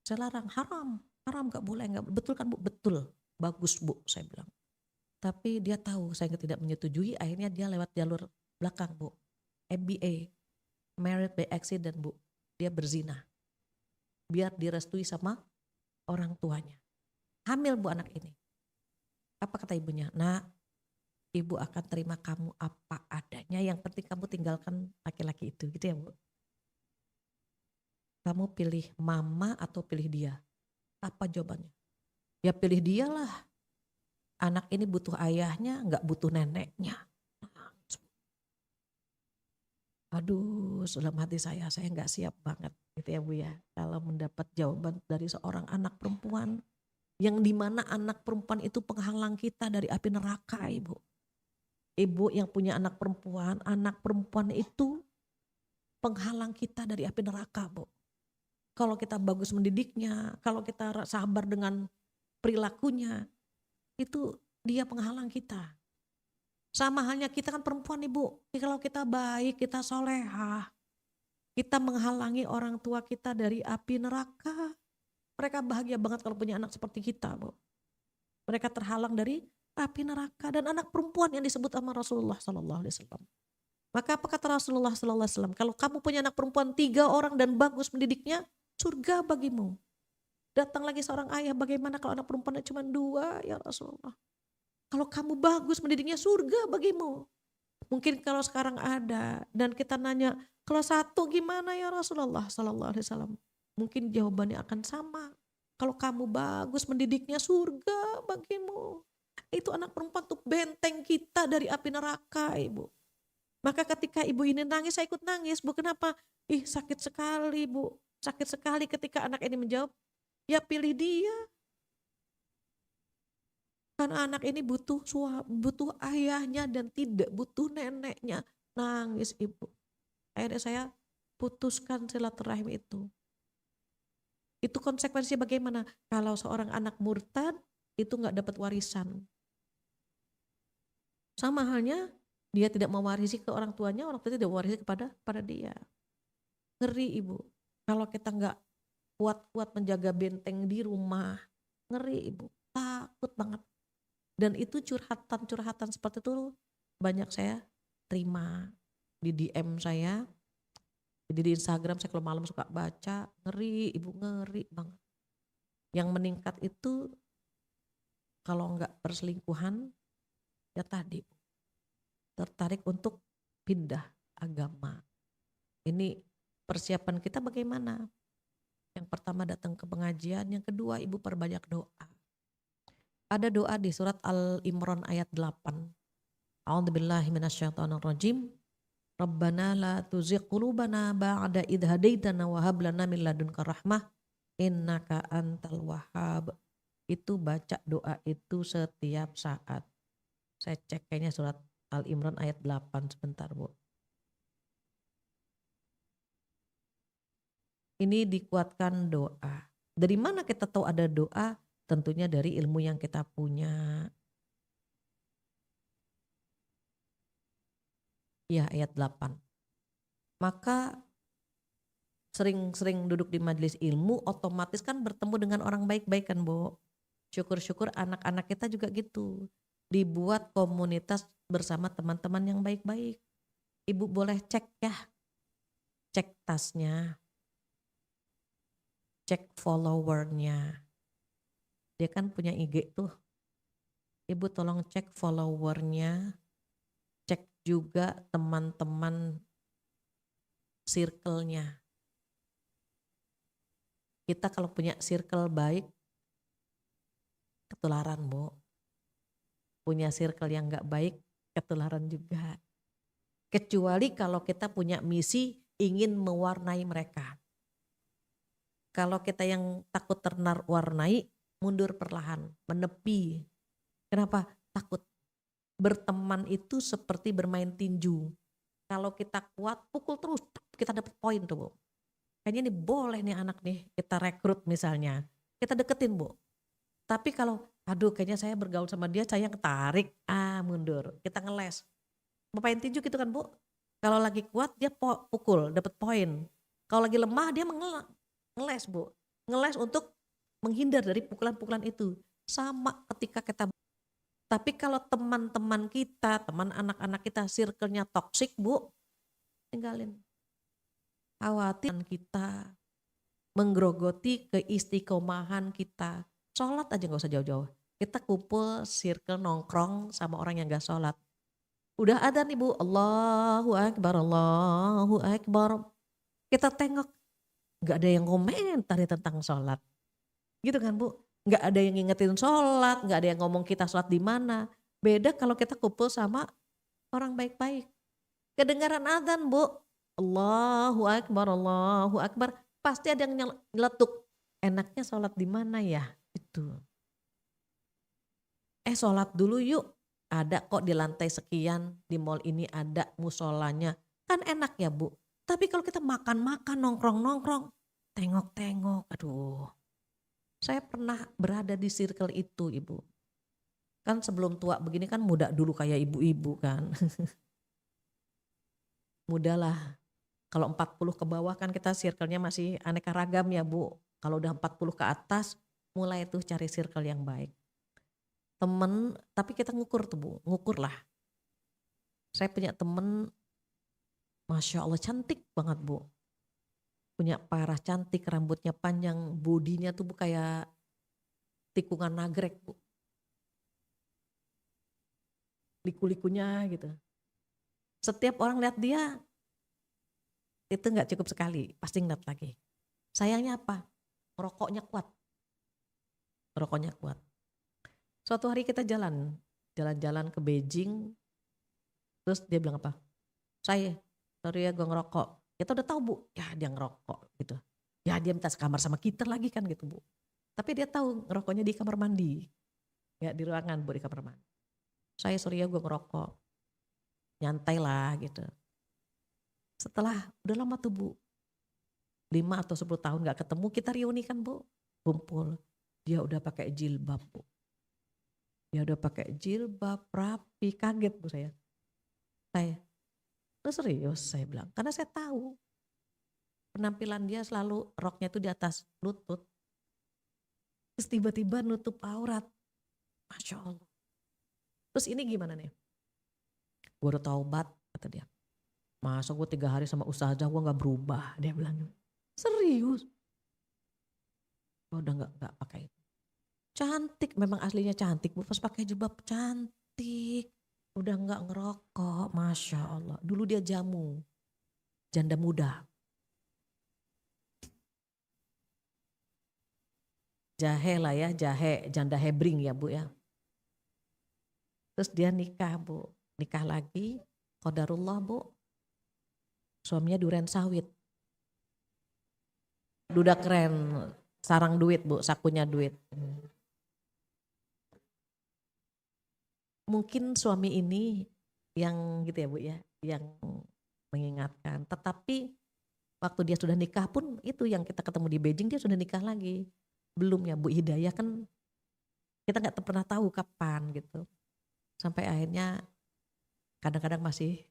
Saya larang, haram gak boleh. Betul kan Bu? Betul, bagus Bu saya bilang. Tapi dia tahu saya tidak menyetujui, akhirnya dia lewat jalur belakang Bu. MBA, married by accident Bu. Dia berzina. Biar direstui sama orang tuanya. Hamil Bu anak ini. Apa kata ibunya? Nak, ibu akan terima kamu apa adanya. Yang penting kamu tinggalkan laki-laki itu. Gitu ya Bu. Kamu pilih mama atau pilih dia? Apa jawabannya? Ya pilih dia lah. Anak ini butuh ayahnya, gak butuh neneknya. Aduh, dalam hati saya gak siap banget gitu ya Bu ya. Kalau mendapat jawaban dari seorang anak perempuan, yang dimana anak perempuan itu penghalang kita dari api neraka Ibu. Ibu yang punya anak perempuan itu penghalang kita dari api neraka Bu. Kalau kita bagus mendidiknya, kalau kita sabar dengan perilakunya, itu dia penghalang kita. Sama halnya kita kan perempuan Ibu, kalau kita baik, kita solehah, kita menghalangi orang tua kita dari api neraka. Mereka bahagia banget kalau punya anak seperti kita Bu. Mereka terhalang dari api neraka. Dan anak perempuan yang disebut sama Rasulullah SAW. Maka apa kata Rasulullah SAW? Kalau kamu punya anak perempuan 3 orang dan bagus mendidiknya, surga bagimu. Datang lagi seorang ayah, bagaimana kalau anak perempuannya cuma 2 ya Rasulullah. Kalau kamu bagus mendidiknya, surga bagimu. Mungkin kalau sekarang ada dan kita nanya, kalau 1 gimana ya Rasulullah sallallahu alaihi wasallam? Mungkin jawabannya akan sama. Kalau kamu bagus mendidiknya, surga bagimu. Itu anak perempuan tuh benteng kita dari api neraka Ibu. Maka ketika ibu ini nangis, saya ikut nangis. Bu, kenapa? Sakit sekali Bu. Sakit sekali ketika anak ini menjawab, ya pilih dia. Karena anak ini butuh ayahnya dan tidak butuh neneknya. Nangis Ibu. Akhirnya saya putuskan silaturahim itu. Itu konsekuensinya bagaimana? Kalau seorang anak murtad itu nggak dapat warisan. Sama halnya dia tidak mewarisi ke orang tuanya tidak mewarisi pada dia. Ngeri ibu. Kalau kita nggak kuat-kuat menjaga benteng di rumah, ngeri ibu. Takut banget. Dan itu curhatan-curhatan seperti itu banyak saya terima di DM saya. Jadi di Instagram saya kalau malam suka baca, ngeri ibu, ngeri banget. Yang meningkat itu kalau nggak perselingkuhan ya tadi tertarik untuk pindah agama. Ini persiapan kita bagaimana? Yang pertama datang ke pengajian, yang kedua ibu perbanyak doa. Ada doa di surat Al-Imran ayat 8. A'udzubillahi minasyaitonirrajim. Rabbana la tuzigh qulubana ba'da idh hadaitana wa hab lana min ladunka rahmah innaka antal wahhab. Itu baca doa itu setiap saat. Saya cek kayaknya surat Al-Imran ayat 8 sebentar Bu. Ini dikuatkan doa. Dari mana kita tahu ada doa? Tentunya dari ilmu yang kita punya. Ya ayat 8. Maka sering-sering duduk di majelis ilmu otomatis kan bertemu dengan orang baik-baik kan Bu. Syukur-syukur anak-anak kita juga gitu. Dibuat komunitas bersama teman-teman yang baik-baik. Ibu boleh cek ya. Cek tasnya. Cek followernya. Dia kan punya IG tuh. Ibu tolong cek followernya. Cek juga teman-teman circle-nya. Kita kalau punya circle baik, ketularan Bu. Punya circle yang gak baik, ketularan juga. Kecuali kalau kita punya misi ingin mewarnai mereka. Kalau kita yang takut terwarnai, mundur perlahan, menepi. Kenapa? Takut. Berteman itu seperti bermain tinju. Kalau kita kuat, pukul terus, kita dapat poin tuh Bu. Kayaknya ini boleh nih anak nih, kita rekrut misalnya. Kita deketin Bu. Tapi kalau, aduh kayaknya saya bergaul sama dia, saya ketarik, mundur. Kita ngeles. Main tinju gitu kan Bu. Kalau lagi kuat dia pukul, dapat poin. Kalau lagi lemah dia ngeles Bu. Ngeles untuk menghindar dari pukulan-pukulan itu. Sama ketika kita. Tapi kalau teman-teman kita, teman anak-anak kita, circle-nya toksik Bu, tinggalin. Khawatir kita, menggerogoti keistiqomahan kita. Sholat aja gak usah jauh-jauh. Kita kumpul circle nongkrong sama orang yang gak sholat. Udah ada nih Bu, Allahu Akbar, Allahu Akbar. Kita tengok, gak ada yang komentar tentang sholat. Gitu kan Bu, gak ada yang ngingetin sholat, gak ada yang ngomong kita sholat di mana. Beda kalau kita kumpul sama orang baik-baik. Kedengaran adzan Bu, Allahu Akbar, Allahu Akbar. Pasti ada yang nyeletuk. Enaknya sholat di mana ya? Itu. Sholat dulu yuk. Ada kok di lantai sekian, di mall ini ada musolanya. Kan enak ya Bu. Tapi kalau kita makan-makan, nongkrong-nongkrong, tengok-tengok, aduh. Saya pernah berada di circle itu Ibu. Kan sebelum tua begini kan muda dulu kayak ibu-ibu kan. Muda lah. Kalau 40 ke bawah kan kita circle-nya masih aneka ragam ya Bu. Kalau udah 40 ke atas mulai tuh cari circle yang baik. Temen, tapi kita ngukur tuh Bu, ngukur lah. Saya punya temen, Masya Allah cantik banget Bu. Punya parah cantik, rambutnya panjang, bodinya tuh Bu kayak tikungan nagrek Bu. Liku-likunya gitu. Setiap orang lihat dia, itu gak cukup sekali, pasti ngeliat lagi. Sayangnya apa? Rokoknya kuat. Rokoknya kuat. Suatu hari kita jalan-jalan ke Beijing, terus dia bilang apa? Sorry ya gue ngerokok. Kita udah tahu Bu, ya dia ngerokok gitu. Ya dia minta sekamar sama kita lagi kan gitu Bu. Tapi dia tahu ngerokoknya di kamar mandi. Ya di ruangan Bu, di kamar mandi. Sorry ya gue ngerokok. Nyantai lah gitu. Setelah udah lama tuh Bu, 5 atau 10 tahun gak ketemu, kita reuni kan Bu, kumpul. Dia udah pakai jilbab Bu. Dia udah pakai jilbab, rapi, kaget Bu saya. Lu serius saya bilang, karena saya tahu penampilan dia selalu roknya itu di atas lutut. Terus tiba-tiba nutup aurat. Masya Allah. Terus ini gimana nih? Gue udah taubat kata dia. Masa gue 3 hari sama ustazah gue gak berubah, dia bilang. Serius? Gue udah gak pakai itu. Cantik, memang aslinya cantik Bu, pas pakai jilbab cantik. Udah gak ngerokok, Masya Allah. Dulu dia jamu, janda muda. Jahe lah ya, jahe, janda hebring ya Bu ya. Terus dia nikah Bu, nikah lagi, qadarullah Bu. Suaminya duren sawit. Duda keren, sarang duit Bu, sakunya duit. Mungkin suami ini yang gitu ya Bu ya, yang mengingatkan. Tetapi waktu dia sudah nikah pun itu yang kita ketemu di Beijing, dia sudah nikah lagi. Belum ya Bu Hidayah kan kita gak pernah tahu kapan gitu. Sampai akhirnya kadang-kadang masih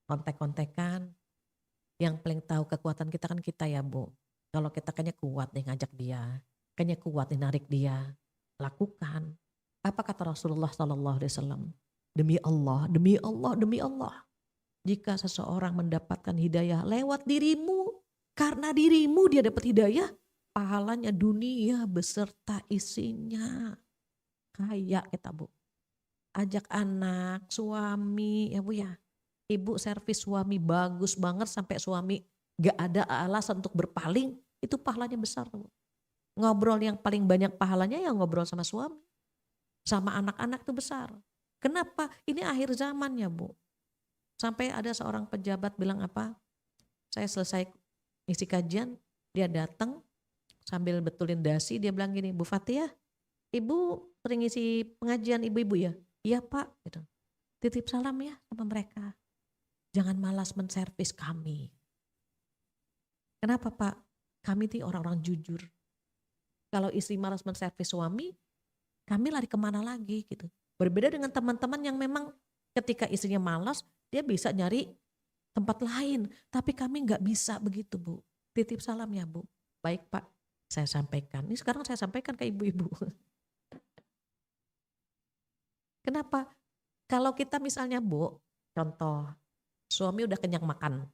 kontek-kontekan. Yang paling tahu kekuatan kita kan kita ya Bu. Kalau kita kayaknya kuat nih ngajak dia, kayaknya kuat nih narik dia, lakukan. Apa kata Rasulullah SAW? Demi Allah, demi Allah, demi Allah. Jika seseorang mendapatkan hidayah lewat dirimu, karena dirimu dia dapat hidayah, pahalanya dunia beserta isinya. Kayak kita Bu. Ajak anak, suami ya Bu ya. Ibu servis suami bagus banget sampai suami gak ada alasan untuk berpaling, itu pahalanya besar Bu. Ngobrol yang paling banyak pahalanya ya ngobrol sama suami. Sama anak-anak itu besar. Kenapa? Ini akhir zamannya Bu. Sampai ada seorang pejabat bilang apa, saya selesai ngisi kajian, dia datang sambil betulin dasi, dia bilang gini, Bu Fatihah, Ibu sering ngisi pengajian ibu-ibu ya? Iya Pak. Gitu. Titip salam ya sama mereka. Jangan malas menservis kami. Kenapa Pak? Kami ini orang-orang jujur. Kalau istri malas menservis suami, kami lari kemana lagi gitu. Berbeda dengan teman-teman yang memang ketika istrinya malas, dia bisa nyari tempat lain. Tapi kami nggak bisa begitu Bu. Titip salam ya Bu. Baik Pak, saya sampaikan. Ini sekarang saya sampaikan ke ibu-ibu. Kenapa? Kalau kita misalnya Bu, contoh, suami udah kenyang makan.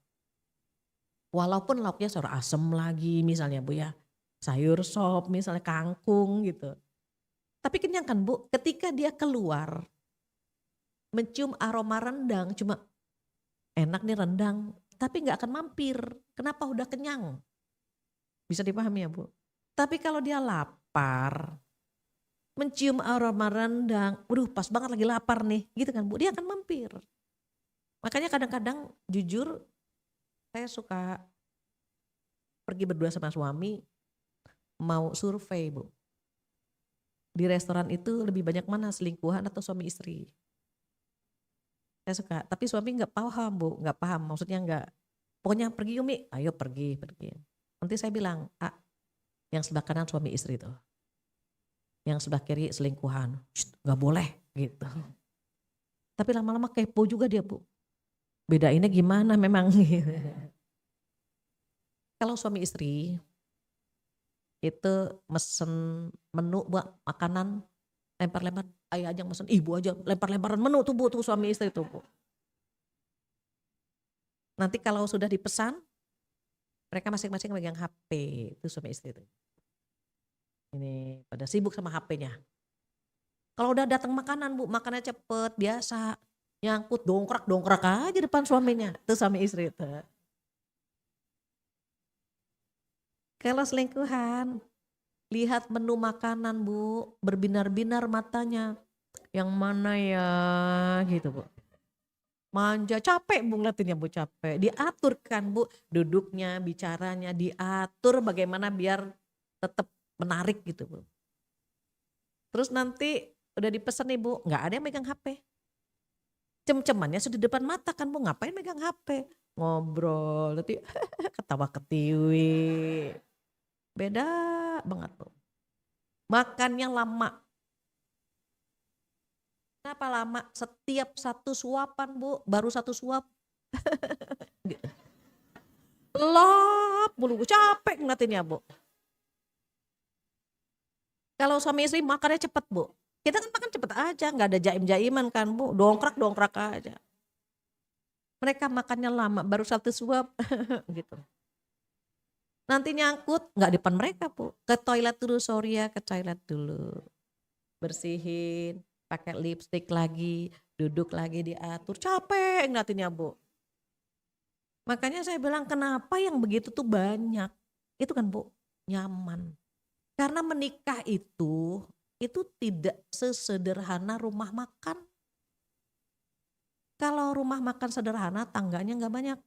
Walaupun lauknya sayur asem lagi misalnya Bu ya. Sayur sop misalnya kangkung gitu. Tapi kenyang kan Bu, ketika dia keluar mencium aroma rendang, cuma enak nih rendang, tapi gak akan mampir. Kenapa? Udah kenyang. Bisa dipahami ya Bu. Tapi kalau dia lapar, mencium aroma rendang, waduh pas banget lagi lapar nih, gitu kan Bu, dia akan mampir. Makanya kadang-kadang jujur saya suka pergi berdua sama suami, mau survei Bu. Di restoran itu lebih banyak mana selingkuhan atau suami istri? Saya suka, tapi suami nggak paham Bu, nggak paham, maksudnya nggak, pokoknya pergi Umi, ayo pergi. Nanti saya bilang, yang sebelah kanan suami istri tuh, yang sebelah kiri selingkuhan, nggak boleh gitu. Tapi lama-lama kepo juga dia Bu, bedainnya gimana memang. Kalau suami istri itu mesen menu buat makanan, lempar-lempar, ayah aja mesen, ibu aja lempar-lemparan menu tuh Bu, tuh suami istri tuh Bu. Nanti kalau sudah dipesan, mereka masing-masing megang HP, itu suami istri itu. Ini pada sibuk sama HP-nya. Kalau udah datang makanan Bu, makannya cepet, biasa, nyangkut dongkrak aja depan suaminya, itu suami istri itu. Kalau selingkuhan, lihat menu makanan Bu, berbinar-binar matanya. Yang mana ya gitu Bu. Manja, capek Bu ngeliatinnya Bu, capek. Diaturkan Bu, duduknya, bicaranya, diatur bagaimana biar tetap menarik gitu Bu. Terus nanti udah dipesan nih Bu, gak ada yang megang HP. Cem-cemannya sudah di depan mata kan Bu, ngapain megang HP. ngobrol, nanti ketawa ketiwi. Beda banget Bu. Makannya lama. Kenapa lama? Setiap satu suapan Bu, baru satu suap. Lap mulu, capek ngeliatinnya Bu. Kalau suami istri makannya cepet Bu. Kita kan makan cepet aja, nggak ada jaim-jaiman kan Bu, dongkrak aja. Mereka makannya lama, baru satu suap gitu. Nanti nyangkut, nggak di depan mereka Bu. Ke toilet dulu, sorry ya, ke toilet dulu. Bersihin, pakai lipstick lagi, duduk lagi diatur, capek ngeliatinnya Bu. Makanya saya bilang kenapa yang begitu tuh banyak. Itu kan Bu, nyaman. Karena menikah itu tidak sesederhana rumah makan. Kalau rumah makan sederhana, tangganya nggak banyak.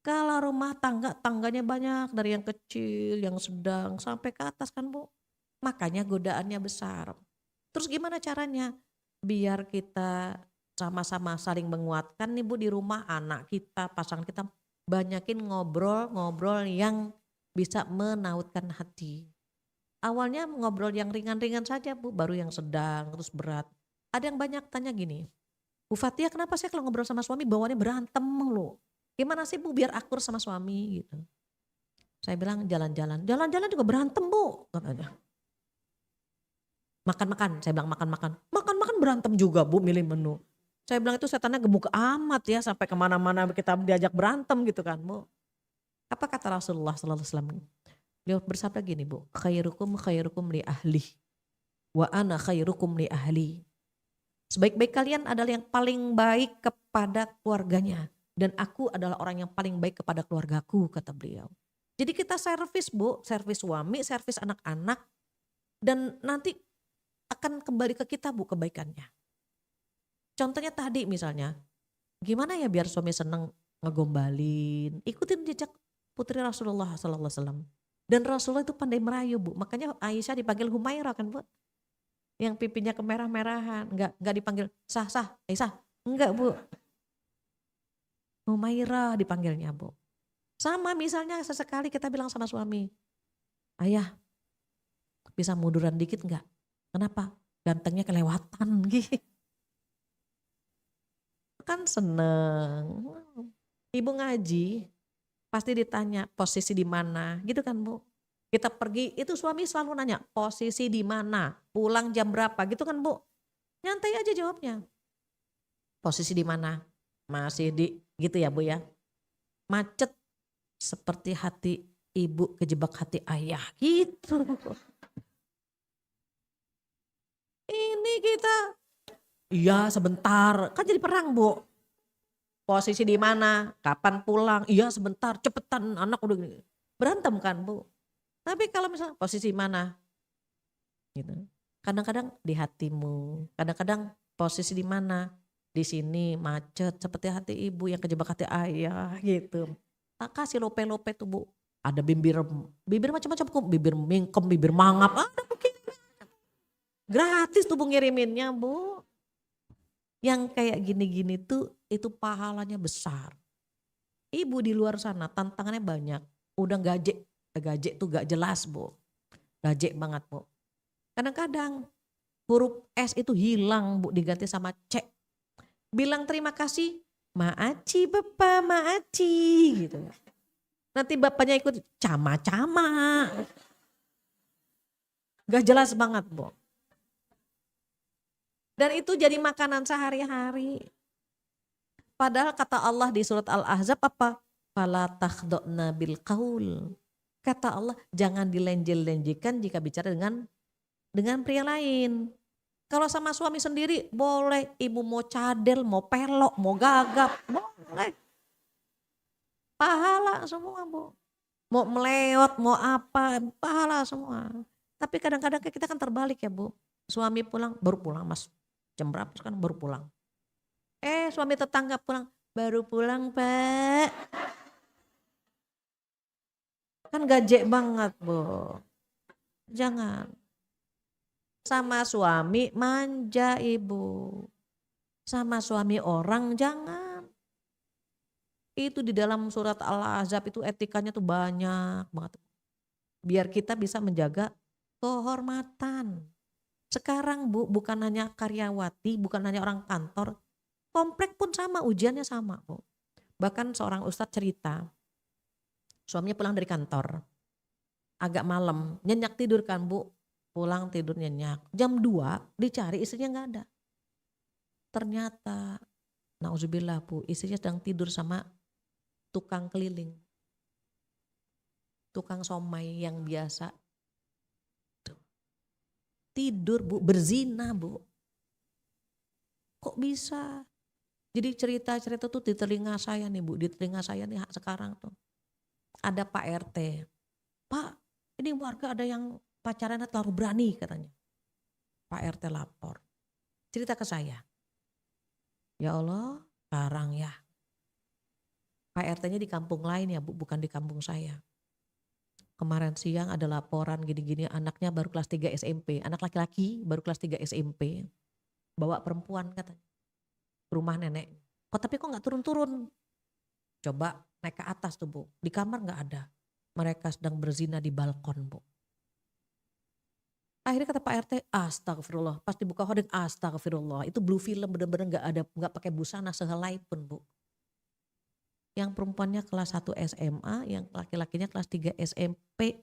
Kalau rumah tangga, tangganya banyak. Dari yang kecil, yang sedang, sampai ke atas kan Bu. Makanya godaannya besar. Terus gimana caranya? Biar kita sama-sama saling menguatkan nih Bu di rumah, anak kita, pasangan kita. Banyakin ngobrol-ngobrol yang bisa menautkan hati. Awalnya ngobrol yang ringan-ringan saja Bu, baru yang sedang, terus berat. Ada yang banyak tanya gini, Bu Fatia kenapa sih kalau ngobrol sama suami bawaannya berantem mulu? Gimana sih Bu biar akur sama suami gitu. Saya bilang jalan-jalan, jalan-jalan juga berantem Bu katanya. Makan-makan, saya bilang makan-makan. Makan-makan berantem juga Bu milih menu. Saya bilang itu setannya gemuk amat ya sampai kemana-mana kita diajak berantem gitu kan Bu. Apa kata Rasulullah SAW? Beliau bersabda gini Bu, khairukum li ahli wa ana khairukum li ahli. Sebaik-baik kalian adalah yang paling baik kepada keluarganya dan aku adalah orang yang paling baik kepada keluargaku, kata beliau. Jadi kita servis Bu, servis suami, servis anak-anak dan nanti akan kembali ke kita Bu kebaikannya. Contohnya tadi misalnya, gimana ya biar suami seneng ngegombalin, ikutin jejak putri Rasulullah SAW. Dan Rasulullah itu pandai merayu Bu, makanya Aisyah dipanggil Humairah kan Bu. Yang pipinya kemerah-merahan, enggak dipanggil sah, Aisyah, enggak Bu. Humairah dipanggilnya Bu. Sama misalnya sesekali kita bilang sama suami, ayah bisa munduran dikit enggak? Kenapa? Gantengnya kelewatan gitu. Kan seneng. Ibu ngaji, pasti ditanya posisi di mana, gitu kan Bu. Kita pergi, itu suami selalu nanya posisi di mana, pulang jam berapa, gitu kan Bu. Nyantai aja jawabnya. Posisi di mana? Masih di, gitu ya Bu ya. Macet seperti hati ibu kejebak hati ayah, gitu. Ini kita, iya sebentar, kan jadi perang Bu. Posisi di mana, kapan pulang, iya sebentar, cepetan anak udah gini. Berantem kan Bu. Tapi kalau misalnya posisi mana, gitu. Kadang-kadang di hatimu, kadang-kadang posisi di mana, di sini macet seperti hati ibu yang kejebak hati ayah gitu. Tak kasih lope-lope tuh Bu. Ada bibir macam-macam kok, bibir mingkem, bibir mangap, ada mungkin. Gratis tuh Bu ngiriminnya Bu. Yang kayak gini-gini tuh itu pahalanya besar. Ibu di luar sana tantangannya banyak. Udah gajek tuh gak jelas Bu. Gajek banget Bu. Kadang-kadang huruf S itu hilang Bu diganti sama C. Bilang terima kasih, maaci bapak, maaci gitu. Nanti bapaknya ikut cama-cama. Gak jelas banget Bu. Dan itu jadi makanan sehari-hari. Padahal kata Allah di surat Al-Ahzab apa? Fala takhda'na bil qaul. Kata Allah jangan dilenjel-lenjikan jika bicara dengan pria lain. Kalau sama suami sendiri boleh, ibu mau cadel, mau pelok, mau gagap, boleh. Pahala semua Bu. Mau melewat, mau apa, pahala semua. Tapi kadang-kadang kita kan terbalik ya Bu. Suami pulang, baru pulang Mas. Jam berapa sekarang baru pulang. Suami tetangga pulang, baru pulang Pak. Kan gajek banget Bu. Jangan. Sama suami manja Ibu. Sama suami orang jangan. Itu di dalam surat Al-Ahzab itu etikanya tuh banyak banget. Biar kita bisa menjaga kehormatan. Sekarang Bu, bukan hanya karyawati, bukan hanya orang kantor, komplek pun sama, ujiannya sama Bu. Bahkan seorang ustadz cerita, suaminya pulang dari kantor, agak malam, nyenyak tidur kan Bu, pulang tidur nyenyak. Jam 2 dicari istrinya nggak ada. Ternyata, nauzubillah Bu, istrinya sedang tidur sama tukang keliling. Tukang somai yang biasa. Tidur Bu, berzina Bu. Kok bisa? Jadi cerita-cerita tuh di telinga saya nih Bu, di telinga saya nih sekarang tuh. Ada Pak RT. Pak, ini warga ada yang pacarannya terlalu berani katanya. Pak RT lapor. Cerita ke saya. Ya Allah, sekarang ya. Pak RT-nya di kampung lain ya Bu, bukan di kampung saya. Kemarin siang ada laporan gini-gini, anaknya baru kelas 3 SMP. Anak laki-laki baru kelas 3 SMP. Bawa perempuan katanya. Rumah nenek. Tapi kok gak turun-turun? Coba naik ke atas tuh Bu. Di kamar gak ada. Mereka sedang berzina di balkon Bu. Akhirnya kata Pak RT, astagfirullah. Pas dibuka hodeng, astagfirullah. Itu blue film bener-bener gak pakai busana sehelai pun Bu. Yang perempuannya kelas 1 SMA, yang laki-lakinya kelas 3 SMP.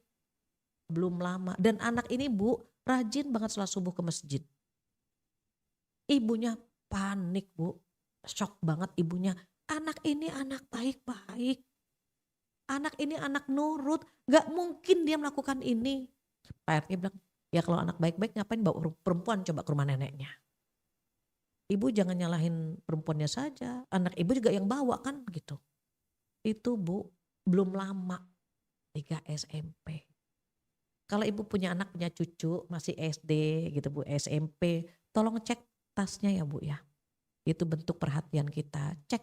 Belum lama. Dan anak ini Bu, rajin banget sholat subuh ke masjid. Ibunya panik Bu. Shock banget ibunya. Anak ini anak baik-baik. Anak ini anak nurut. Gak mungkin dia melakukan ini. Pak RT bilang, ya kalau anak baik-baik ngapain bawa perempuan coba ke rumah neneknya. Ibu jangan nyalahin perempuannya saja. Anak ibu juga yang bawa kan gitu. Itu Bu, belum lama. 3 SMP. Kalau ibu punya anak, punya cucu, masih SD gitu Bu, SMP. Tolong cek tasnya ya Bu ya. Itu bentuk perhatian kita. Cek.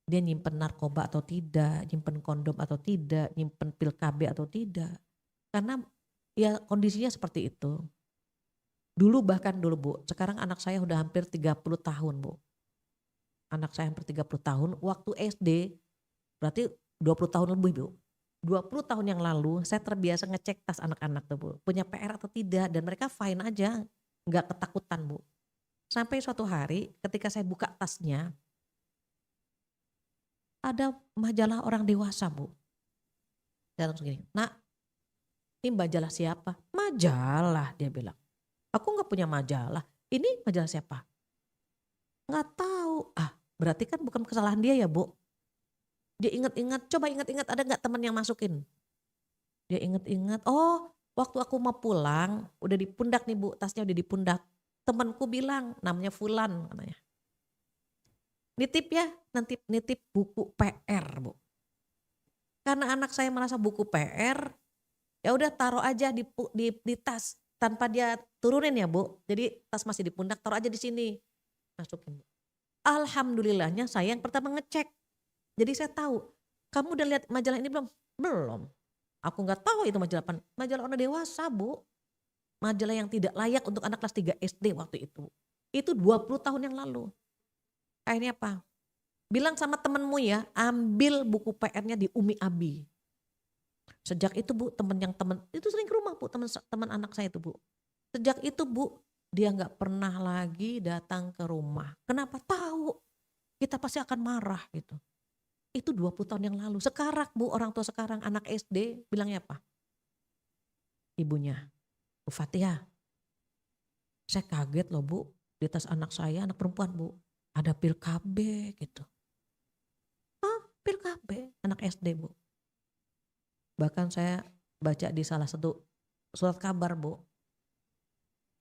Dia nyimpen narkoba atau tidak, nyimpen kondom atau tidak, nyimpen pil KB atau tidak. Karena ya kondisinya seperti itu. Dulu Bu, sekarang anak saya udah hampir 30 tahun Bu. Anak saya hampir 30 tahun, waktu SD berarti 20 tahun lebih Bu. 20 tahun yang lalu saya terbiasa ngecek tas anak-anak tuh Bu. Punya PR atau tidak dan mereka fine aja, gak ketakutan Bu. Sampai suatu hari ketika saya buka tasnya, ada majalah orang dewasa Bu. Saya langsung gini, nak ini majalah siapa? Majalah dia bilang. Aku gak punya majalah, ini majalah siapa? Gak tahu. Berarti kan bukan kesalahan dia ya Bu. Dia ingat-ingat, coba ingat-ingat ada gak teman yang masukin? Dia ingat-ingat, oh waktu aku mau pulang, udah di pundak nih Bu, tasnya udah di pundak. Temanku bilang, namanya Fulan katanya. Nitip ya, nanti nitip buku PR Bu. Karena anak saya merasa buku PR, ya udah taruh aja di tas tanpa dia turunin ya Bu. Jadi tas masih di pundak, taruh aja di sini. Masukin Bu. Alhamdulillahnya saya yang pertama ngecek. Jadi saya tahu, kamu udah lihat majalah ini belum? Belum. Aku gak tahu itu majalah apa. Majalah orang dewasa Bu. Majalah yang tidak layak untuk anak kelas 3 SD waktu itu. Itu 20 tahun yang lalu. Akhirnya apa? Bilang sama temenmu ya, ambil buku PR-nya di Umi Abi. Sejak itu Bu, itu sering ke rumah Bu, teman anak saya itu Bu. Sejak itu Bu, dia gak pernah lagi datang ke rumah. Kenapa? Tahu kita pasti akan marah gitu. Itu 20 tahun yang lalu. Sekarang Bu, orang tua sekarang anak SD bilangnya apa? Ibunya, Bu Fatia, saya kaget loh Bu, di tas anak saya, anak perempuan Bu, ada pil KB gitu. Pil KB, anak SD Bu. Bahkan saya baca di salah satu surat kabar Bu.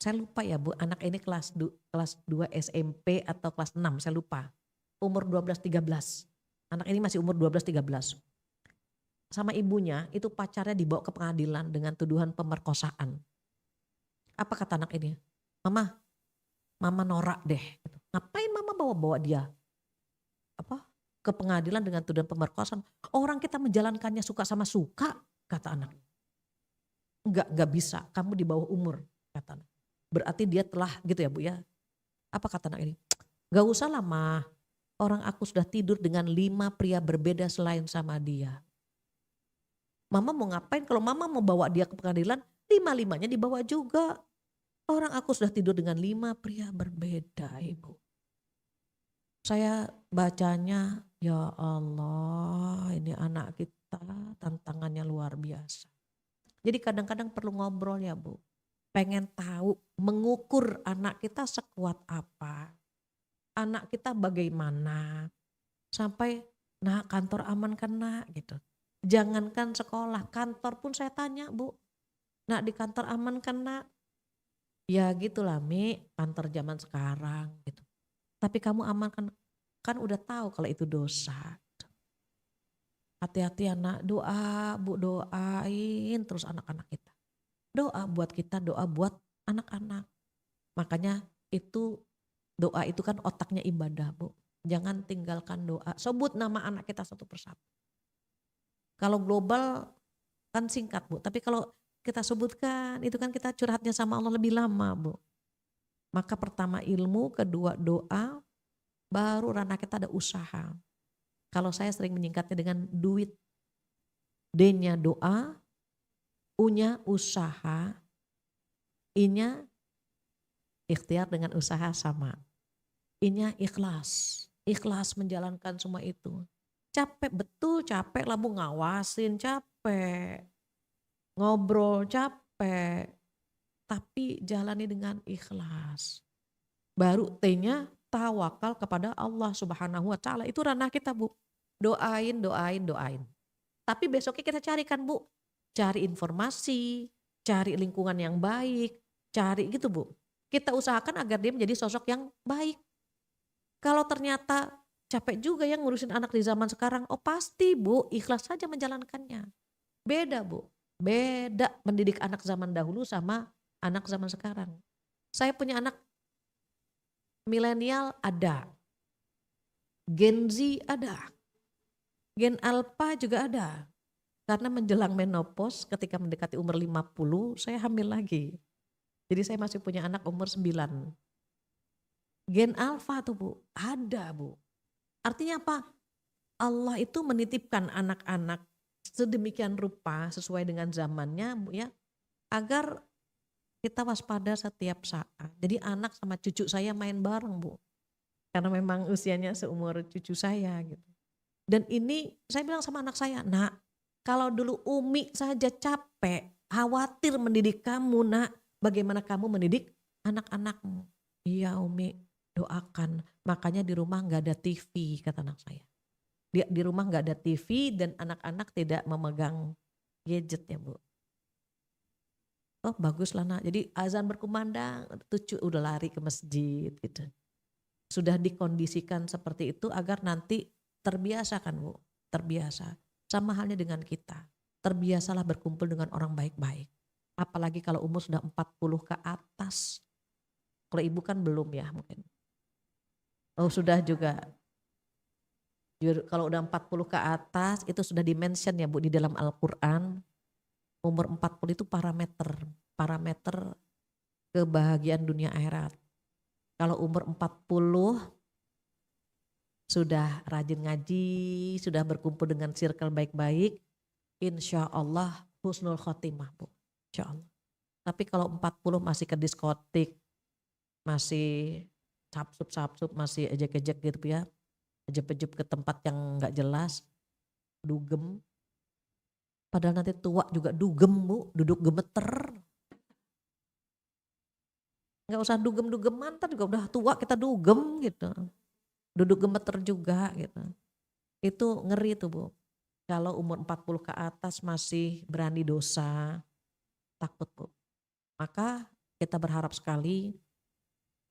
Saya lupa ya Bu, anak ini kelas 2 SMP atau kelas 6, saya lupa. Umur 12-13. Anak ini masih umur 12-13. Sama ibunya itu pacarnya dibawa ke pengadilan dengan tuduhan pemerkosaan. Apa kata anak ini? Mama norak deh. Ngapain mama bawa-bawa dia? Ke pengadilan dengan tuduhan pemerkosaan. Orang kita menjalankannya suka sama suka, kata anak. Enggak bisa, kamu di bawah umur, kata anak. Berarti dia telah gitu ya Bu ya. Apa kata anak ini? Gak usah lah mah, Orang aku sudah tidur dengan 5 pria berbeda selain sama dia. Mama mau ngapain? Kalau mama mau bawa dia ke pengadilan, 5-5-nya dibawa juga. Orang aku sudah tidur dengan 5 pria berbeda, Ibu. Saya bacanya, ya Allah, ini anak kita tantangannya luar biasa. Jadi kadang-kadang perlu ngobrol ya Bu. Pengen tahu, mengukur anak kita sekuat apa. Anak kita bagaimana. Sampai, nah kantor aman kan nak gitu. Jangankan sekolah, kantor pun saya tanya Bu. Nak di kantor aman kan nak? Ya gitulah Mi, kantor zaman sekarang gitu. Tapi kamu aman kan udah tahu kalau itu dosa. Hati-hati anak, doa Bu, doain terus anak-anak kita. Doa buat kita, doa buat anak-anak. Makanya itu doa itu kan otaknya ibadah Bu. Jangan tinggalkan doa. Sebut nama anak kita satu persatu. Kalau global kan singkat Bu. Tapi kalau kita sebutkan itu kan kita curhatnya sama Allah lebih lama Bu. Maka pertama ilmu, kedua doa, baru ranah kita ada usaha. Kalau saya sering menyingkatnya dengan duit. D-nya doa, U-nya usaha, I-nya ikhtiar dengan usaha sama. I-nya ikhlas. Ikhlas menjalankan semua itu. Capek, betul capek lah Bu, ngawasin capek. Ngobrol capek. Tapi jalani dengan ikhlas. Baru T-nya tawakal kepada Allah Subhanahu wa taala. Itu ranah kita Bu. Doain, doain, doain. Tapi besoknya kita carikan Bu. Cari informasi, cari lingkungan yang baik, cari gitu Bu. Kita usahakan agar dia menjadi sosok yang baik. Kalau ternyata capek juga yang ngurusin anak di zaman sekarang, oh pasti Bu, ikhlas saja menjalankannya. Beda Bu, beda mendidik anak zaman dahulu sama anak zaman sekarang. Saya punya anak milenial ada, Gen Z ada, Gen Alpha juga ada. Karena menjelang menopause ketika mendekati umur 50 saya hamil lagi. Jadi saya masih punya anak umur 9. Gen Alpha tuh Bu, ada Bu. Artinya apa? Allah itu menitipkan anak-anak sedemikian rupa sesuai dengan zamannya Bu ya. Agar kita waspada setiap saat. Jadi anak sama cucu saya main bareng Bu. Karena memang usianya seumur cucu saya gitu. Dan ini saya bilang sama anak saya, nak kalau dulu Umi saja capek, khawatir mendidik kamu nak, bagaimana kamu mendidik anak-anakmu? Iya Umi, doakan. Makanya di rumah gak ada TV kata anak saya. Di rumah gak ada TV dan anak-anak tidak memegang gadget ya Bu. Oh bagus lah nak, jadi azan berkumandang, tuh udah lari ke masjid gitu. Sudah dikondisikan seperti itu agar nanti terbiasa kan Bu, terbiasa. Sama halnya dengan kita, terbiasalah berkumpul dengan orang baik-baik. Apalagi kalau umur sudah 40 ke atas. Kalau ibu kan belum ya mungkin. Oh sudah juga. Kalau udah 40 ke atas itu sudah dimention ya Bu di dalam Al-Quran. Umur 40 itu parameter kebahagiaan dunia akhirat. Kalau umur 40 sudah rajin ngaji, sudah berkumpul dengan circle baik-baik, insya Allah husnul khotimah Bu, insya Allah. Tapi kalau 40 masih ke diskotik, masih sapsup, masih ejek-ejek gitu ya, ejep-ejep ke tempat yang gak jelas, dugem. Padahal nanti tua juga dugem Bu, duduk gemeter. Gak usah dugem-dugeman, ntar juga udah tua kita dugem gitu. Duduk gemeter juga gitu. Itu ngeri tuh Bu. Kalau umur 40 ke atas masih berani dosa, takut Bu. Maka kita berharap sekali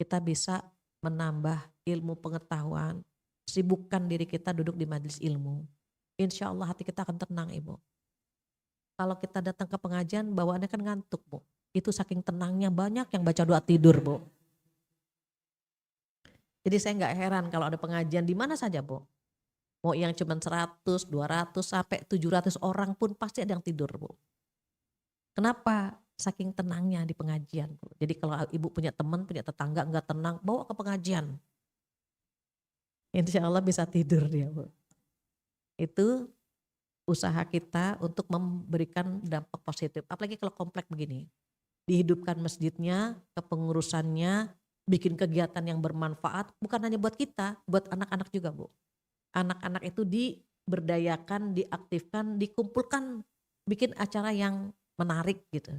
kita bisa menambah ilmu pengetahuan, sibukkan diri kita duduk di majelis ilmu. Insya Allah hati kita akan tenang Ibu. Kalau kita datang ke pengajian bawaannya kan ngantuk Bu. Itu saking tenangnya banyak yang baca doa tidur Bu. Jadi saya nggak heran kalau ada pengajian di mana saja Bu. Mau yang cuma 100, 200 sampai 700 orang pun pasti ada yang tidur Bu. Kenapa? Saking tenangnya di pengajian Bu. Jadi kalau ibu punya teman, punya tetangga nggak tenang, bawa ke pengajian. Insya Allah bisa tidur dia, Bu. Itu usaha kita untuk memberikan dampak positif. Apalagi kalau komplek begini. Dihidupkan masjidnya, kepengurusannya, bikin kegiatan yang bermanfaat. Bukan hanya buat kita, buat anak-anak juga, Bu. Anak-anak itu diberdayakan, diaktifkan, dikumpulkan. Bikin acara yang menarik gitu.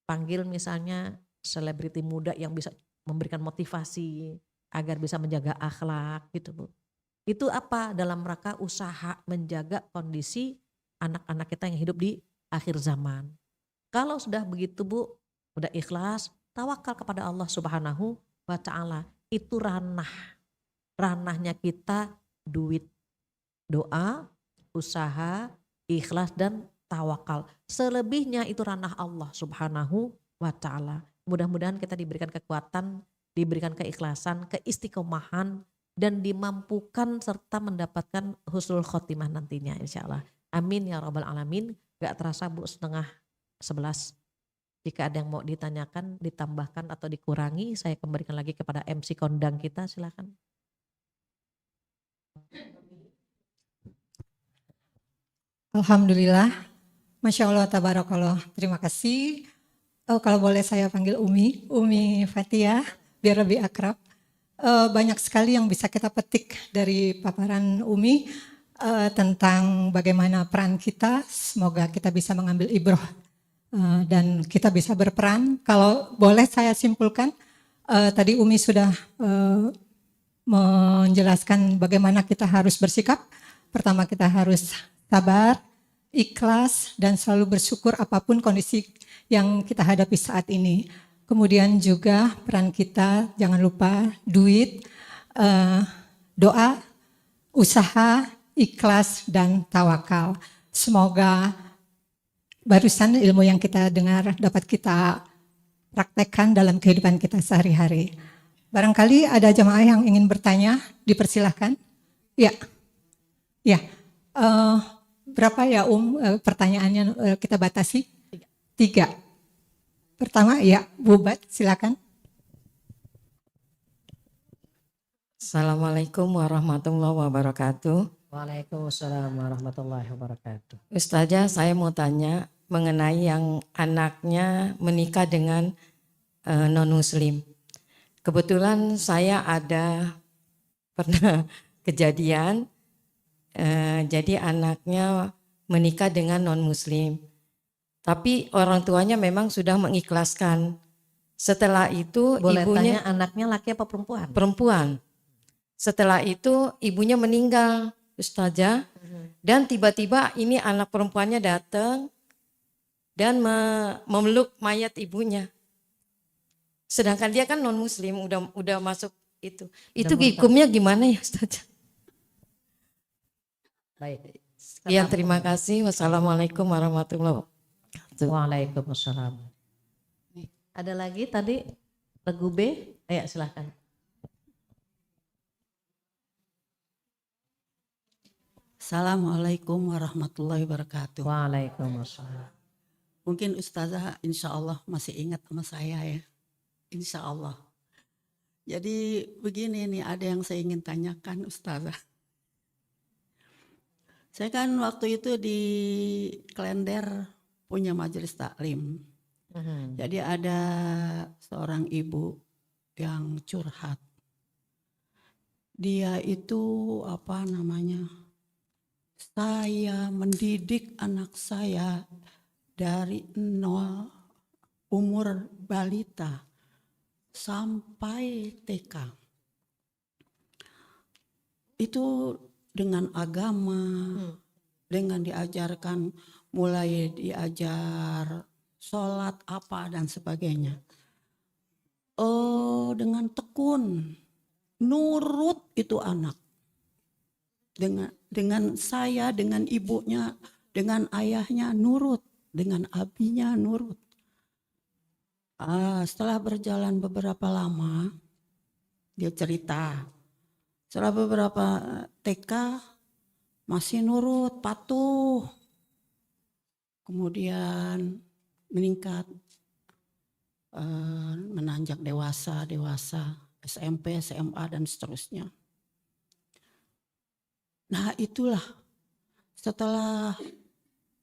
Panggil misalnya selebriti muda yang bisa memberikan motivasi agar bisa menjaga akhlak gitu, Bu. Itu apa? Dalam rangka usaha menjaga kondisi anak-anak kita yang hidup di akhir zaman. Kalau sudah begitu, Bu, udah ikhlas, tawakal kepada Allah Subhanahu wa taala. Itu ranahnya kita duit, doa, usaha, ikhlas dan tawakal. Selebihnya itu ranah Allah Subhanahu wa taala. Mudah-mudahan kita diberikan kekuatan, diberikan keikhlasan, keistiqomahan dan dimampukan serta mendapatkan husnul khotimah nantinya insya Allah. Amin ya rabbal alamin. Gak terasa Bu, 10:30. Jika ada yang mau ditanyakan, ditambahkan atau dikurangi, saya kembalikan lagi kepada MC kondang kita, silakan. Alhamdulillah, Masya Allah, tabarakallah. Terima kasih. Kalau boleh saya panggil Umi Fathia, biar lebih akrab. Banyak sekali yang bisa kita petik dari paparan Umi tentang bagaimana peran kita. Semoga kita bisa mengambil ibroh dan kita bisa berperan. Kalau boleh saya simpulkan, tadi Umi sudah menjelaskan bagaimana kita harus bersikap. Pertama kita harus sabar, ikhlas, dan selalu bersyukur apapun kondisi yang kita hadapi saat ini. Kemudian juga peran kita jangan lupa duit, doa, usaha, ikhlas, dan tawakal. Semoga barusan ilmu yang kita dengar dapat kita praktekkan dalam kehidupan kita sehari-hari. Barangkali ada jamaah yang ingin bertanya, dipersilahkan. Ya, ya. Berapa ya pertanyaannya kita batasi? 3. Pertama ya, Bu Bat, silakan. Assalamualaikum warahmatullahi wabarakatuh. Waalaikumsalam warahmatullahi wabarakatuh. Ustazah, saya mau tanya mengenai yang anaknya menikah dengan non-muslim. Kebetulan saya ada pernah kejadian, jadi anaknya menikah dengan non-muslim. Tapi orang tuanya memang sudah mengikhlaskan. Setelah itu Boleh ibunya... tanya anaknya laki apa perempuan? Perempuan. Setelah itu ibunya meninggal, Ustazah. Dan tiba-tiba ini anak perempuannya datang dan memeluk mayat ibunya. Sedangkan dia kan non muslim, udah masuk itu. Itu hukumnya gimana ya, Ustazah? Baik. Ya, terima kasih. Wassalamualaikum warahmatullahi wabarakatuh. Waalaikumsalam. Ada lagi tadi Regu B? Ayo silahkan. Assalamualaikum warahmatullahi wabarakatuh. Waalaikumsalam. Mungkin Ustazah insya Allah masih ingat sama saya ya. Insya Allah. Jadi begini nih, ada yang saya ingin tanyakan Ustazah. Saya kan waktu itu di Klender punya majelis taklim. Jadi ada seorang ibu yang curhat. Dia itu apa namanya, saya mendidik anak saya dari 0 umur balita sampai TK. Itu dengan agama, dengan diajarkan, mulai diajar sholat apa dan sebagainya. Dengan tekun, nurut itu anak. Dengan saya, dengan ibunya, dengan ayahnya nurut, dengan abinya nurut. Setelah berjalan beberapa lama, dia cerita, setelah beberapa TK masih nurut, patuh. Kemudian meningkat, menanjak dewasa, SMP, SMA dan seterusnya. Nah itulah setelah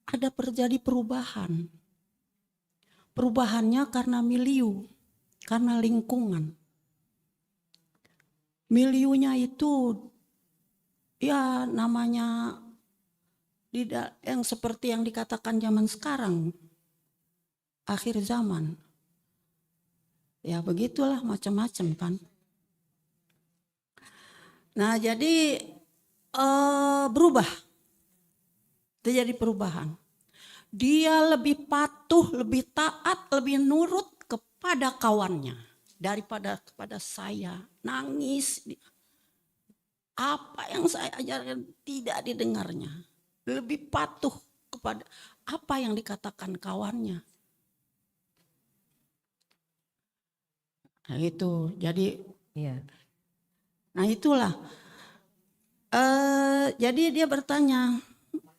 ada terjadi perubahan. Perubahannya karena milieu, karena lingkungan. Miliunya itu ya namanya yang seperti yang dikatakan zaman sekarang, akhir zaman. Ya begitulah macam-macam kan. Nah jadi berubah, terjadi perubahan. Dia lebih patuh, lebih taat, lebih nurut kepada kawannya daripada kepada saya. Nangis, apa yang saya ajarkan tidak didengarnya. Lebih patuh kepada apa yang dikatakan kawannya. Nah itu, jadi Iya. nah itulah. Jadi dia bertanya,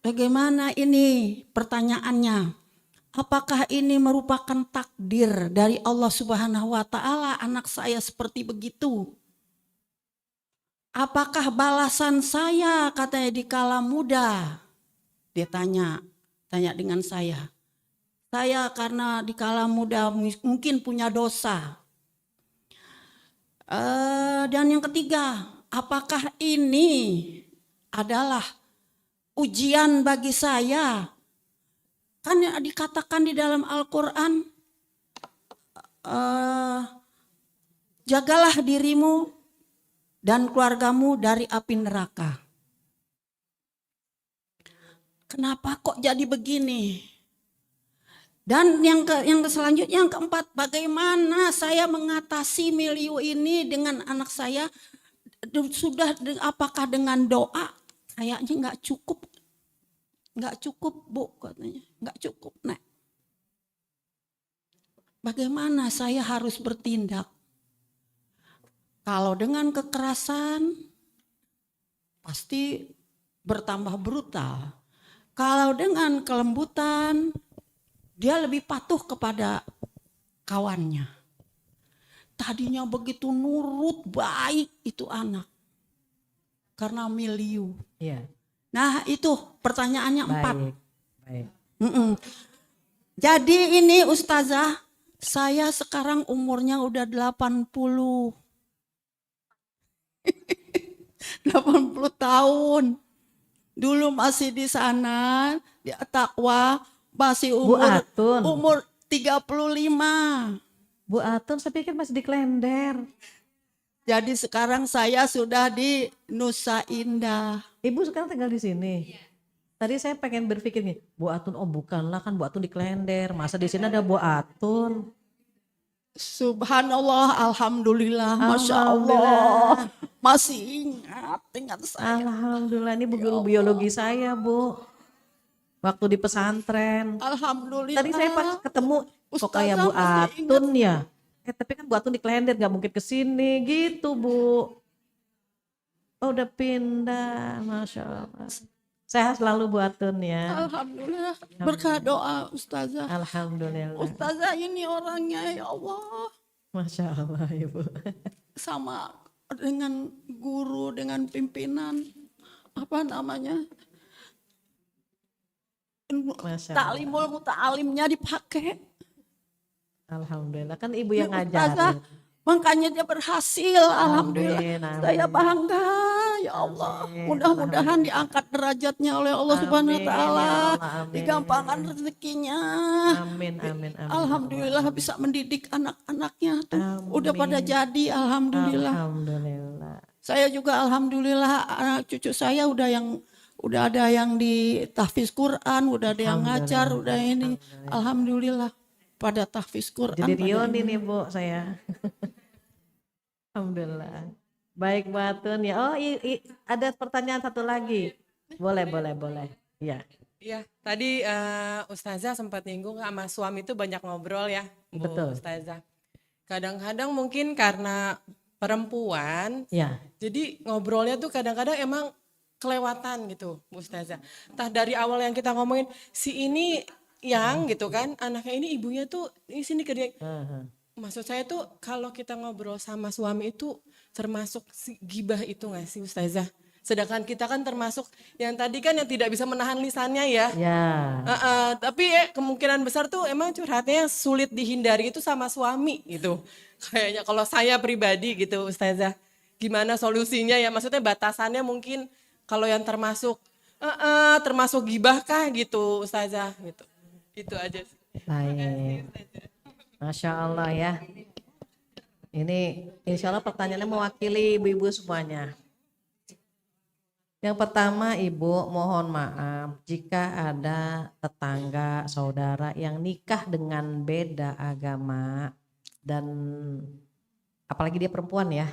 bagaimana ini pertanyaannya? Apakah ini merupakan takdir dari Allah Subhanahu wa taala anak saya seperti begitu? Apakah balasan saya katanya di kala muda? Dia tanya dengan saya. Saya karena di kala muda mungkin punya dosa. Dan yang ketiga, apakah ini adalah ujian bagi saya? Kan dikatakan di dalam Al-Quran, jagalah dirimu dan keluargamu dari api neraka. Kenapa kok jadi begini? Dan yang selanjutnya, yang keempat, bagaimana saya mengatasi milieu ini dengan anak saya? Sudah, apakah dengan doa? Kayaknya nggak cukup Bu katanya, nggak cukup Nek. Bagaimana saya harus bertindak? Kalau dengan kekerasan pasti bertambah brutal. Kalau dengan kelembutan dia lebih patuh kepada kawannya. Tadinya begitu nurut, baik itu anak. Karena milieu. Iya. Nah itu pertanyaannya 4. Baik. Jadi ini Ustazah, saya sekarang umurnya udah 80. 80 tahun. Dulu masih di sana, di Takwa, masih Bu Atun. umur 35. Bu Atun saya pikir masih di Klender. Jadi sekarang saya sudah di Nusa Indah. Ibu sekarang tinggal di sini. Tadi saya pengen berpikir nih, Bu Atun, oh bukanlah, kan Bu Atun di Klender. Masa di sini ada Bu Atun? Subhanallah, alhamdulillah, masya Allah, masih ingat saya. Alhamdulillah, ini Bu guru biologi saya, Bu. Waktu di pesantren. Alhamdulillah. Tadi saya pas ketemu, kok Ustazah kayak Bu masih Atun ya? Tapi kan Bu Atun di Klender, gak mungkin kesini gitu, Bu. Oh udah pindah, Masya Allah. Sehat selalu Bu Atun ya. Alhamdulillah, berkah doa Ustazah. Alhamdulillah. Ustazah ini orangnya ya Allah. Masya Allah Ibu. Sama dengan guru, dengan pimpinan, apa namanya, Masya Allah. taklimul muta'alimnya dipakai. Alhamdulillah, kan Ibu yang Ustazah, ngajarin. makanya dia berhasil, alhamdulillah. Amin. Saya bangga, ya Allah. Amin. Mudah-mudahan diangkat derajatnya oleh Allah Subhanahu wa Amin, taala. ya Allah, amin. Digampangkan rezekinya. Amin. Alhamdulillah bisa mendidik anak-anaknya tuh. Amin. Udah pada jadi, alhamdulillah. Alhamdulillah. Saya juga alhamdulillah anak cucu saya udah ada yang di tahfiz Quran, udah ada yang ngajar, udah ini. Alhamdulillah pada tahfiz Quran. Jadi pada Rioni ini. nih Bu saya. Alhamdulillah. Baik Bu Atun ya. Oh ada pertanyaan satu lagi. Boleh. Ya. Iya, tadi Ustazah sempat nyinggung sama suami itu banyak ngobrol ya, Bu Betul. Ustazah. Kadang-kadang mungkin karena perempuan, Ya. jadi ngobrolnya tuh kadang-kadang emang kelewatan gitu, Bu Ustazah. Entah dari awal yang kita ngomongin si ini yang gitu kan, anaknya ini ibunya tuh di sini kerja. Maksud saya tuh kalau kita ngobrol sama suami itu termasuk si gibah itu nggak sih Ustazah? Sedangkan kita kan termasuk yang tadi kan yang tidak bisa menahan lisannya ya. Ya. Tapi kemungkinan besar tuh emang curhatnya sulit dihindari itu sama suami gitu. Kayaknya kalau saya pribadi gitu Ustazah. Gimana solusinya ya? Maksudnya batasannya mungkin kalau yang termasuk gibah kah gitu Ustazah gitu. Itu aja sih. Baik. Masya Allah ya. Ini insya Allah pertanyaannya mewakili ibu-ibu semuanya. Yang pertama Ibu, mohon maaf jika ada tetangga, saudara yang nikah dengan beda agama dan apalagi dia perempuan ya,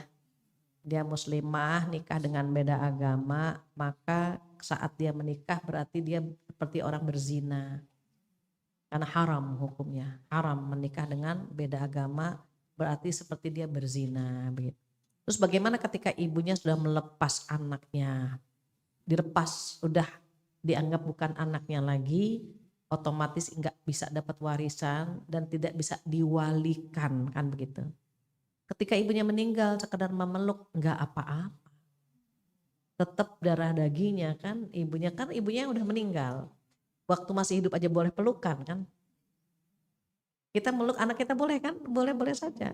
dia muslimah nikah dengan beda agama, maka saat dia menikah berarti dia seperti orang berzina. Karena haram hukumnya, haram menikah dengan beda agama berarti seperti dia berzina begitu. Terus bagaimana ketika ibunya sudah melepas anaknya? Dilepas, udah dianggap bukan anaknya lagi, otomatis nggak bisa dapat warisan dan tidak bisa diwalikan kan begitu. Ketika ibunya meninggal sekedar memeluk nggak apa-apa, tetap darah dagingnya kan ibunya udah meninggal. Waktu masih hidup aja boleh pelukan kan. Kita meluk anak kita boleh kan, boleh-boleh saja.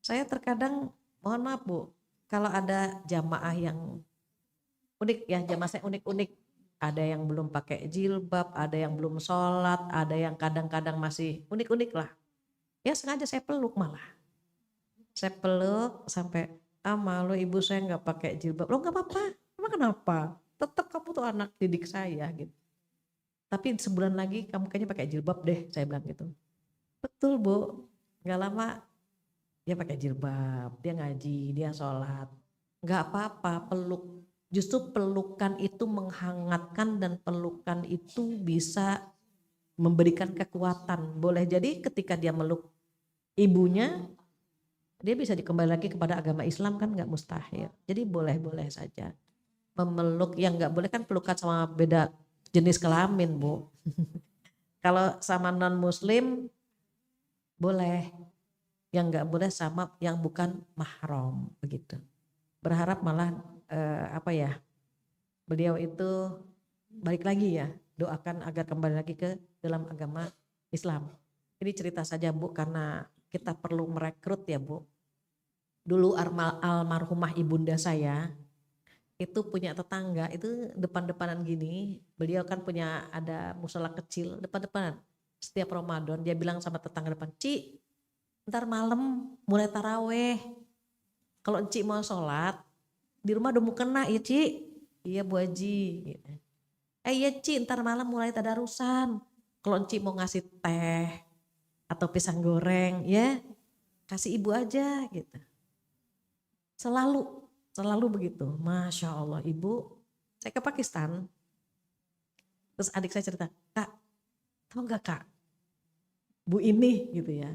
Saya terkadang mohon maaf Bu, kalau ada jamaah yang unik ya, jamaah saya unik-unik. Ada yang belum pakai jilbab, ada yang belum sholat, ada yang kadang-kadang masih unik-unik lah. Ya sengaja saya peluk malah. Saya peluk sampai, malu ibu saya nggak pakai jilbab. Loh nggak apa-apa, emang kenapa? Tetap kamu tuh anak didik saya gitu. Tapi sebulan lagi kamu kayaknya pakai jilbab deh, saya bilang gitu. Betul Bu, nggak lama dia pakai jilbab, dia ngaji, dia sholat. Nggak apa-apa, peluk. Justru pelukan itu menghangatkan dan pelukan itu bisa memberikan kekuatan. Boleh jadi ketika dia meluk ibunya, dia bisa dikembali lagi kepada agama Islam kan nggak mustahil. Jadi boleh-boleh saja. Memeluk yang nggak boleh kan pelukan sama beda jenis kelamin Bu. Kalau sama non muslim boleh. Yang nggak boleh sama yang bukan mahram begitu. Berharap malah beliau itu balik lagi ya, doakan agar kembali lagi ke dalam agama Islam. Ini cerita saja Bu karena kita perlu merekrut ya Bu. Dulu almarhumah ibunda saya itu punya tetangga itu depan-depanan gini, beliau kan punya ada musola kecil depan-depanan. Setiap Ramadan dia bilang sama tetangga depan, Ci ntar malam mulai taraweh, kalau Ci mau sholat di rumah udah mau kena ya Ci. Iya Bu Haji gitu. Iya Ci ntar malam mulai tadarusan. Kalau Ci mau ngasih teh atau pisang goreng ya kasih ibu aja gitu. Selalu begitu. Masya Allah ibu. Saya ke Pakistan. Terus adik saya cerita, Kak tahu gak Kak Bu ini gitu ya.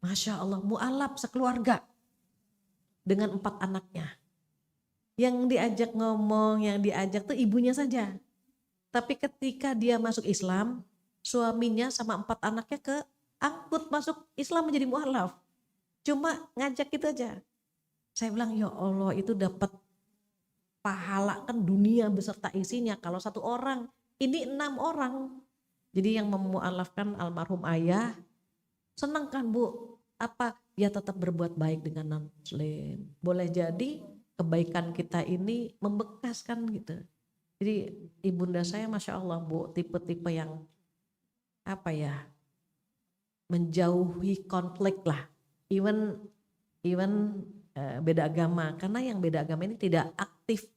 Masya Allah mu'alaf sekeluarga dengan 4 anaknya. Yang diajak ngomong, yang diajak tuh ibunya saja. Tapi ketika dia masuk Islam, suaminya sama 4 anaknya keangkut masuk Islam menjadi mu'alaf. Cuma ngajak gitu aja. Saya bilang ya Allah itu dapat pahala kan dunia beserta isinya. Kalau 1 orang, ini 6 orang. Jadi yang memu'alafkan almarhum ayah, senang kan Bu? Apa? Ya tetap berbuat baik dengan non-muslim. Boleh jadi kebaikan kita ini membekas kan gitu. Jadi ibunda saya Masya Allah Bu, tipe-tipe yang menjauhi konflik lah. Even beda agama, karena yang beda agama ini tidak aktif.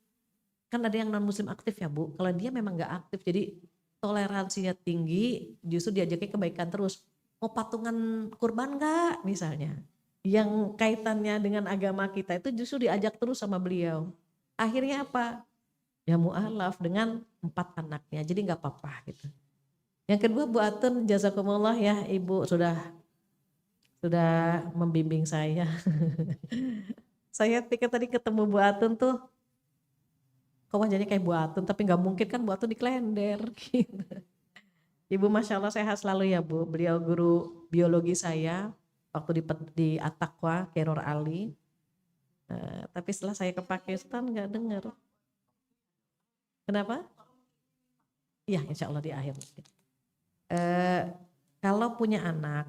Kan ada yang non muslim aktif ya Bu, kalau dia memang gak aktif jadi toleransinya tinggi, justru diajaknya kebaikan terus. Mau patungan kurban gak misalnya? Yang kaitannya dengan agama kita itu justru diajak terus sama beliau. Akhirnya apa? Ya mu'alaf dengan 4 anaknya, jadi gak apa-apa gitu. Yang kedua Bu Atun, jazakumullah ya Ibu sudah membimbing saya. Saya pikir tadi ketemu Bu Atun tuh, kok wajahnya kayak Bu Atun, tapi gak mungkin kan Bu Atun di Klender gitu. Ibu Masya Allah sehat selalu ya Bu, beliau guru biologi saya waktu di At-Taqwa, Keror Ali. Tapi setelah saya ke Pakistan gak dengar. Kenapa? Iya, insya Allah di akhir. Eh, kalau punya anak,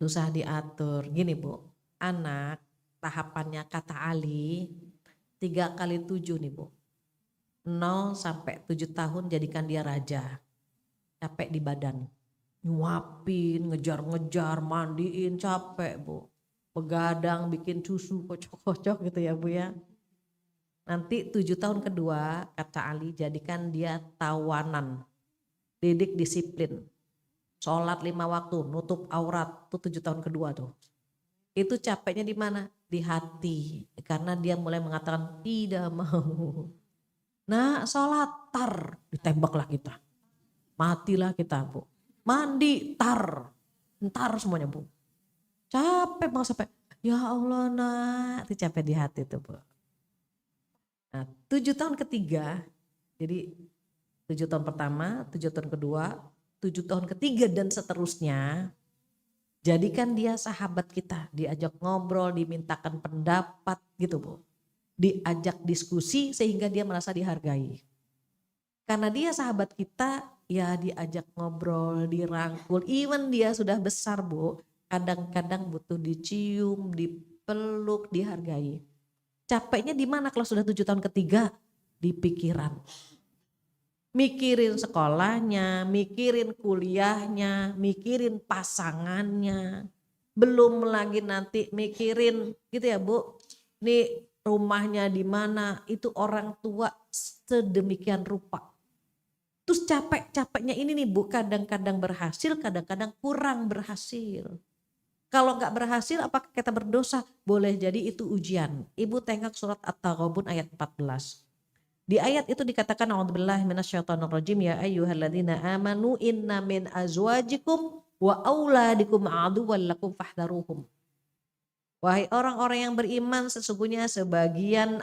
susah diatur. Gini Bu, anak tahapannya kata Ali 3 kali 7 nih Bu. 0 sampai 7 tahun jadikan dia raja. Capek di badan. Nyuapin, ngejar-ngejar, mandiin, capek Bu. Begadang, bikin susu, kocok-kocok gitu ya Bu ya. Nanti 7 tahun kedua kata Ali jadikan dia tawanan. Didik disiplin. Sholat 5 waktu, nutup aurat, tuh 7 tahun kedua tuh. Itu capeknya di mana? Di hati. Karena dia mulai mengatakan tidak mau. Nah sholat tar, ditembaklah kita. Matilah kita Bu. Mandi tar, ntar semuanya Bu. Capek banget sampai, ya Allah nak, itu capek di hati tuh Bu. Nah 7 tahun ketiga, jadi 7 tahun pertama, 7 tahun kedua, 7 tahun ketiga dan seterusnya, jadikan dia sahabat kita, diajak ngobrol, dimintakan pendapat gitu Bu. Diajak diskusi sehingga dia merasa dihargai. Karena dia sahabat kita, ya diajak ngobrol, dirangkul, even dia sudah besar Bu, kadang-kadang butuh dicium, dipeluk, dihargai. Capeknya di mana kalau sudah 7 tahun ketiga? Di pikiran. Mikirin sekolahnya, mikirin kuliahnya, mikirin pasangannya. Belum lagi nanti mikirin gitu ya Bu. Nih rumahnya di mana, itu orang tua sedemikian rupa. Terus capek-capeknya ini nih Bu, kadang-kadang berhasil, kadang-kadang kurang berhasil. Kalau nggak berhasil apakah kita berdosa? Boleh jadi itu ujian. Ibu tengok surat At-Taghabun ayat 14. Di ayat itu dikatakan a'udzubillahi minasyaitonirrajim ya ayyuhalladzina amanu inna min azwajikum wa auladikum aduwwan lakum fahdharuhum. Wahai orang-orang yang beriman, sesungguhnya sebagian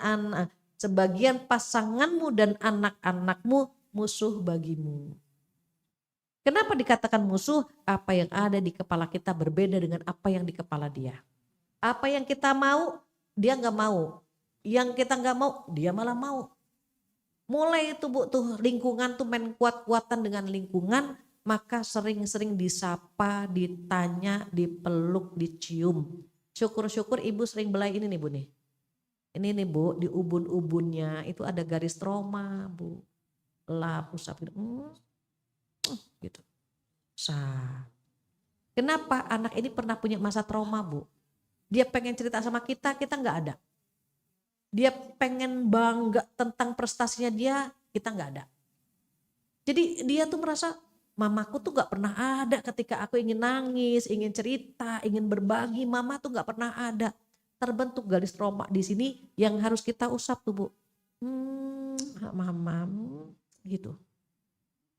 pasanganmu dan anak-anakmu musuh bagimu. Kenapa dikatakan musuh? Apa yang ada di kepala kita berbeda dengan apa yang di kepala dia. Apa yang kita mau, dia nggak mau. Yang kita nggak mau, dia malah mau. Mulai itu Bu, tuh lingkungan tuh main kuat-kuatan dengan lingkungan, maka sering-sering disapa, ditanya, dipeluk, dicium. Syukur-syukur ibu sering belai ini nih Bu nih. Ini nih Bu, di ubun-ubunnya itu ada garis trauma Bu. Lap, usap gitu. Gitu. Kenapa anak ini pernah punya masa trauma Bu? Dia pengen cerita sama kita nggak ada. Dia pengen bangga tentang prestasinya dia, kita nggak ada. Jadi dia tuh merasa mamaku tuh nggak pernah ada ketika aku ingin nangis, ingin cerita, ingin berbagi, mama tuh nggak pernah ada. Terbentuk garis trauma di sini yang harus kita usap tuh Bu. Mama, gitu.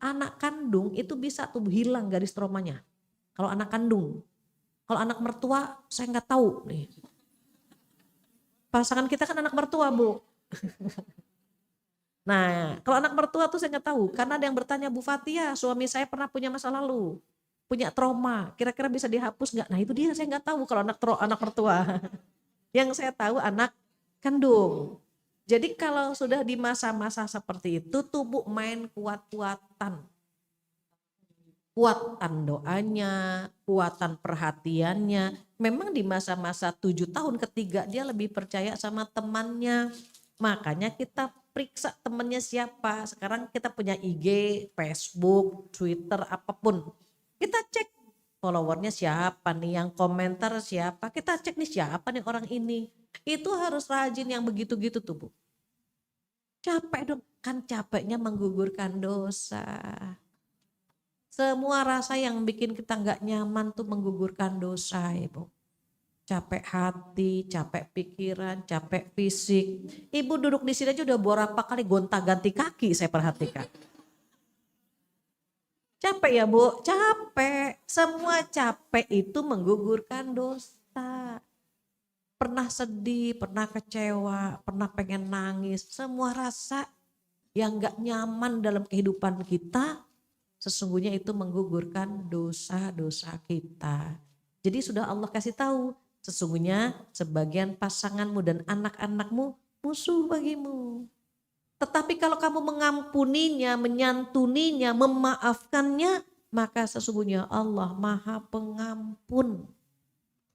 Anak kandung itu bisa tuh hilang garis traumanya. Kalau anak kandung. Kalau anak mertua saya nggak tahu nih. Pasangan kita kan anak mertua Bu. Nah kalau anak mertua tuh saya nggak tahu. Karena ada yang bertanya, Bu Fatia suami saya pernah punya masa lalu. Punya trauma, kira-kira bisa dihapus nggak? Nah itu dia saya nggak tahu kalau anak mertua. Yang saya tahu anak kandung. Jadi kalau sudah di masa-masa seperti itu tubuh main kuat-kuatan. Kuatan doanya, kuatan perhatiannya. Memang di masa-masa 7 tahun ketiga dia lebih percaya sama temannya. Makanya kita periksa temannya siapa. Sekarang kita punya IG, Facebook, Twitter, apapun. Kita cek followernya siapa nih, yang komentar siapa. Kita cek nih siapa nih orang ini. Itu harus rajin yang begitu-gitu tuh Bu. Capek dong, kan capeknya menggugurkan dosa. Semua rasa yang bikin kita nggak nyaman tuh menggugurkan dosa Ibu. Capek hati, capek pikiran, capek fisik. Ibu duduk di sini aja udah berapa kali gonta-ganti kaki saya perhatikan. Capek ya Bu, capek. Semua capek itu menggugurkan dosa. Pernah sedih, pernah kecewa, pernah pengen nangis. Semua rasa yang gak nyaman dalam kehidupan kita, sesungguhnya itu menggugurkan dosa-dosa kita. Jadi sudah Allah kasih tahu, sesungguhnya sebagian pasanganmu dan anak-anakmu musuh bagimu. Tetapi kalau kamu mengampuninya, menyantuninya, memaafkannya, maka sesungguhnya Allah Maha Pengampun.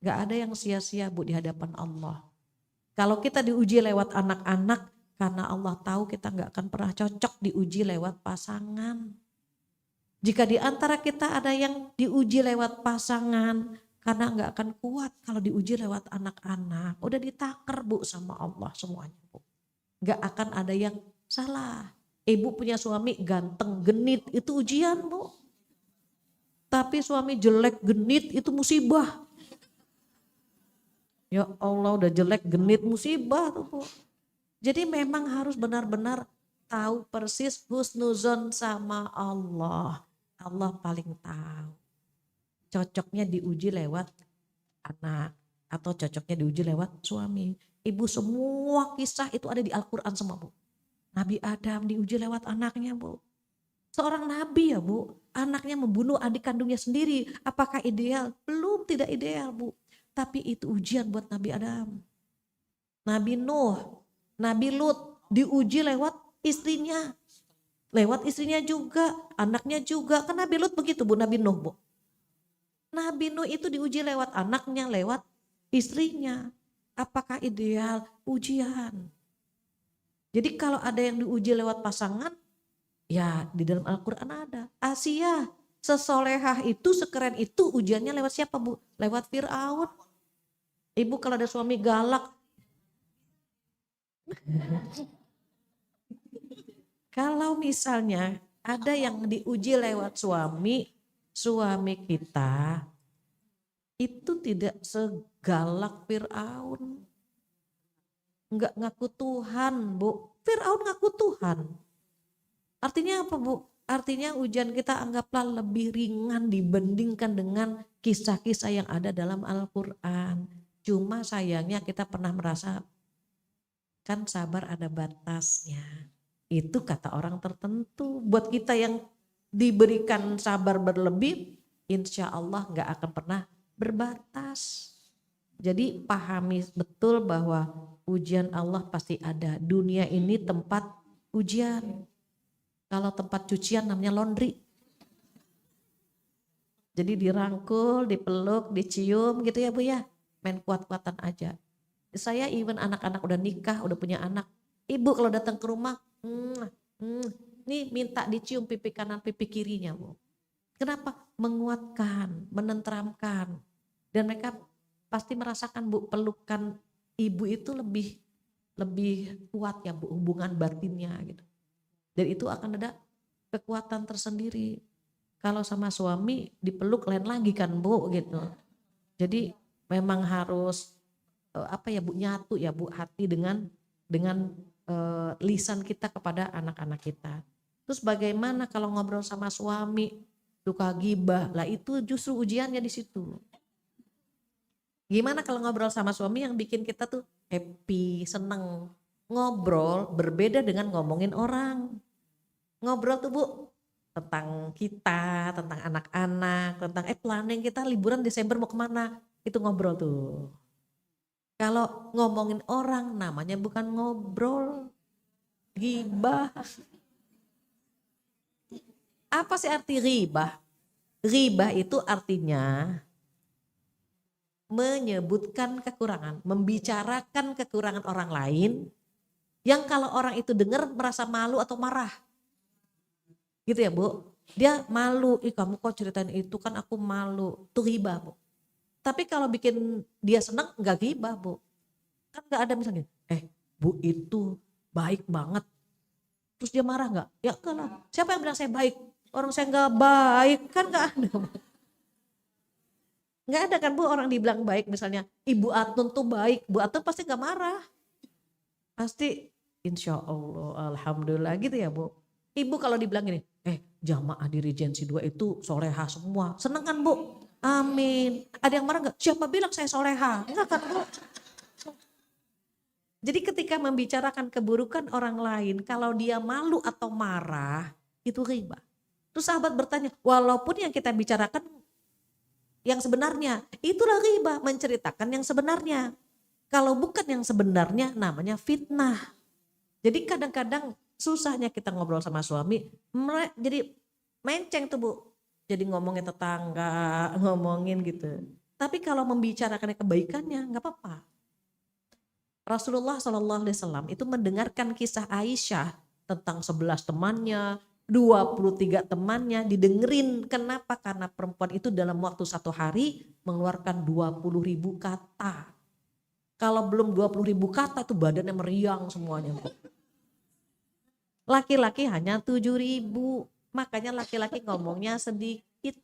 Gak ada yang sia-sia Bu di hadapan Allah. Kalau kita diuji lewat anak-anak, karena Allah tahu kita gak akan pernah cocok diuji lewat pasangan. Jika di antara kita ada yang diuji lewat pasangan, karena gak akan kuat kalau diuji lewat anak-anak. Udah ditaker Bu sama Allah semuanya Bu. Gak akan ada yang salah. Ibu punya suami ganteng, genit, itu ujian Bu. Tapi suami jelek, genit, itu musibah. Ya Allah udah jelek, genit, musibah tuh Bu. Jadi memang harus benar-benar tahu persis husnuzon sama Allah. Allah paling tahu. Cocoknya diuji lewat anak atau cocoknya diuji lewat suami. Ibu semua kisah itu ada di Al-Quran semua Bu. Nabi Adam diuji lewat anaknya Bu. Seorang nabi ya Bu, anaknya membunuh adik kandungnya sendiri. Apakah ideal? Belum, tidak ideal Bu. Tapi itu ujian buat Nabi Adam. Nabi Nuh, Nabi Lut diuji lewat istrinya. Lewat istrinya juga, anaknya juga. Kan Nabi Lut begitu Bu, Nabi Nuh Bu. Nabi Nuh itu diuji lewat anaknya, lewat istrinya. Apakah ideal? Ujian. Jadi kalau ada yang diuji lewat pasangan, ya di dalam Al-Quran ada. Asia, sesolehah itu, sekeren itu, ujiannya lewat siapa Bu? Lewat Fir'aun. Ibu kalau ada suami galak, kalau misalnya ada yang diuji lewat suami kita itu tidak segalak Fir'aun. Enggak ngaku Tuhan Bu. Fir'aun ngaku Tuhan. Artinya apa Bu? Artinya ujian kita anggaplah lebih ringan dibandingkan dengan kisah-kisah yang ada dalam Al-Quran. Cuma sayangnya kita pernah merasa kan sabar ada batasnya. Itu kata orang tertentu. Buat kita yang diberikan sabar berlebih, insya Allah gak akan pernah berbatas. Jadi pahami betul bahwa ujian Allah pasti ada. Dunia ini tempat ujian. Kalau tempat cucian namanya laundry. Jadi dirangkul, dipeluk, dicium gitu ya Bu ya. Main kuat-kuatan aja. Saya even anak-anak udah nikah, udah punya anak. Ibu kalau datang ke rumah, nih minta dicium pipi kanan, pipi kirinya Bu. Kenapa? Menguatkan, menenteramkan. Dan mereka pasti merasakan Bu, pelukan ibu itu lebih kuat ya Bu, hubungan batinnya gitu. Dan itu akan ada kekuatan tersendiri. Kalau sama suami dipeluk lain lagi kan Bu gitu. Jadi memang harus Bu, nyatu ya Bu hati dengan lisan kita kepada anak-anak kita. Terus bagaimana kalau ngobrol sama suami suka gibah? Lah itu justru ujiannya di situ. Gimana kalau ngobrol sama suami yang bikin kita tuh happy, seneng. Ngobrol berbeda dengan ngomongin orang. Ngobrol tuh Bu tentang kita, tentang anak-anak, tentang planning kita liburan Desember mau kemana. Itu ngobrol tuh. Kalau ngomongin orang namanya bukan ngobrol, ghibah. Apa sih arti ghibah? Ghibah itu artinya menyebutkan kekurangan, membicarakan kekurangan orang lain yang kalau orang itu dengar merasa malu atau marah. Gitu ya Bu. Dia malu, ih kamu kok ceritain itu kan aku malu. Itu ghibah Bu. Tapi kalau bikin dia senang enggak ghibah Bu. Kan enggak ada misalnya, Bu itu baik banget. Terus dia marah enggak? Ya enggak lah. Siapa yang bilang saya baik? Orang saya enggak baik kan enggak ada. Enggak ada kan Bu orang dibilang baik misalnya Ibu Atun tuh baik. Bu Atun pasti enggak marah. Pasti insya Allah alhamdulillah gitu ya Bu. Ibu kalau dibilang gini, jamaah di Regency 2 itu soleha semua. Seneng kan Bu? Amin. Ada yang marah enggak? Siapa bilang saya soleha? Enggak kan Bu? Jadi ketika membicarakan keburukan orang lain, kalau dia malu atau marah, itu riba. Terus sahabat bertanya, walaupun yang kita bicarakan yang sebenarnya, itulah riba, menceritakan yang sebenarnya. Kalau bukan yang sebenarnya namanya fitnah. Jadi kadang-kadang susahnya kita ngobrol sama suami, jadi menceng tuh Bu. Jadi ngomongin tetangga, ngomongin gitu. Tapi kalau membicarakan kebaikannya nggak apa-apa. Rasulullah SAW itu mendengarkan kisah Aisyah tentang 11 temannya, 23 temannya, didengerin. Kenapa? Karena perempuan itu dalam waktu 1 hari mengeluarkan 20.000 kata. Kalau belum 20.000 kata itu badannya meriang semuanya. Laki-laki hanya 7.000, makanya laki-laki ngomongnya sedikit.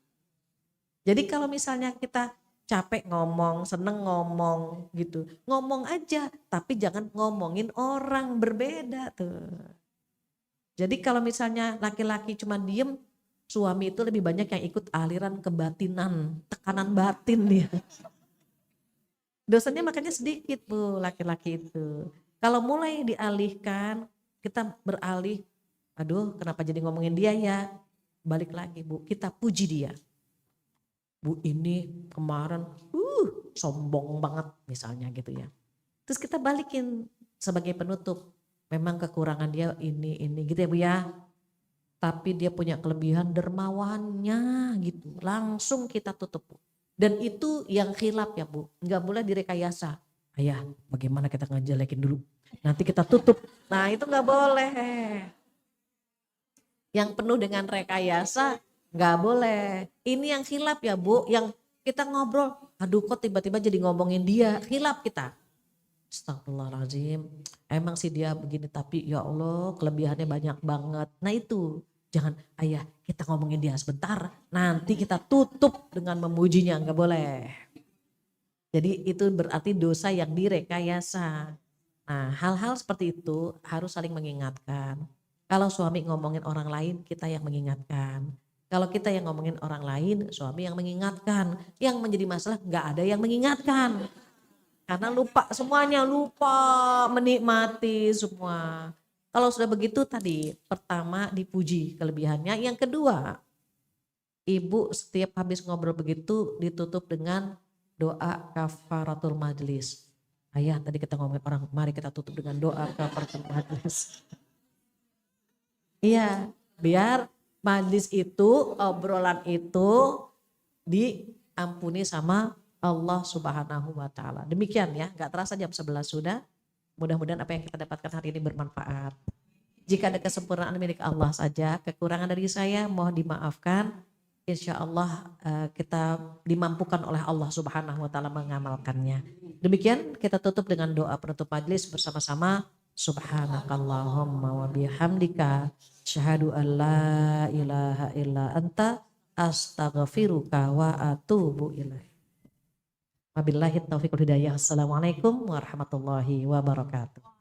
Jadi kalau misalnya kita capek ngomong, seneng ngomong gitu, ngomong aja, tapi jangan ngomongin orang, berbeda tuh. Jadi kalau misalnya laki-laki cuma diem, suami itu lebih banyak yang ikut aliran kebatinan, tekanan batin dia. Dosanya makanya sedikit Bu, laki-laki itu. Kalau mulai dialihkan, kita beralih, aduh kenapa jadi ngomongin dia ya, balik lagi Bu, kita puji dia. Bu ini kemarin sombong banget misalnya gitu ya. Terus kita balikin sebagai penutup, memang kekurangan dia ini gitu ya Bu ya. Tapi dia punya kelebihan dermawannya gitu, langsung kita tutup Bu. Dan itu yang khilaf ya Bu, nggak boleh direkayasa. Ayah bagaimana kita ngejelekin dulu, nanti kita tutup. Nah itu nggak boleh. Yang penuh dengan rekayasa nggak boleh. Ini yang khilaf ya Bu, yang kita ngobrol, aduh kok tiba-tiba jadi ngomongin dia, khilaf kita. Astagfirullahaladzim, emang sih dia begini tapi ya Allah kelebihannya banyak banget. Nah itu, jangan ayah kita ngomongin dia sebentar, nanti kita tutup dengan memujinya, nggak boleh. Jadi itu berarti dosa yang direkayasa. Nah hal-hal seperti itu harus saling mengingatkan. Kalau suami ngomongin orang lain, kita yang mengingatkan. Kalau kita yang ngomongin orang lain, suami yang mengingatkan. Yang menjadi masalah nggak ada yang mengingatkan. Karena lupa semuanya, lupa menikmati semua. Kalau sudah begitu tadi, pertama dipuji kelebihannya. Yang kedua, ibu setiap habis ngobrol begitu ditutup dengan doa kafaratul majlis. Ayah tadi kita ngomongin orang, mari kita tutup dengan doa kafaratul majlis. Iya, biar majlis itu, obrolan itu diampuni sama Allah Subhanahu wa Ta'ala. Demikian ya, gak terasa jam 11 sudah. Mudah-mudahan apa yang kita dapatkan hari ini bermanfaat. Jika ada kesempurnaan milik Allah saja, kekurangan dari saya mohon dimaafkan. Insya Allah kita dimampukan oleh Allah Subhanahu wa Ta'ala mengamalkannya. Demikian kita tutup dengan doa penutup majlis bersama-sama. Subhanakallahumma wa bihamdika syahadu an la ilaha illa anta astaghfiruka wa atubu ilaih. Wabillahi taufiq wal hidayah. Assalamualaikum warahmatullahi wabarakatuh.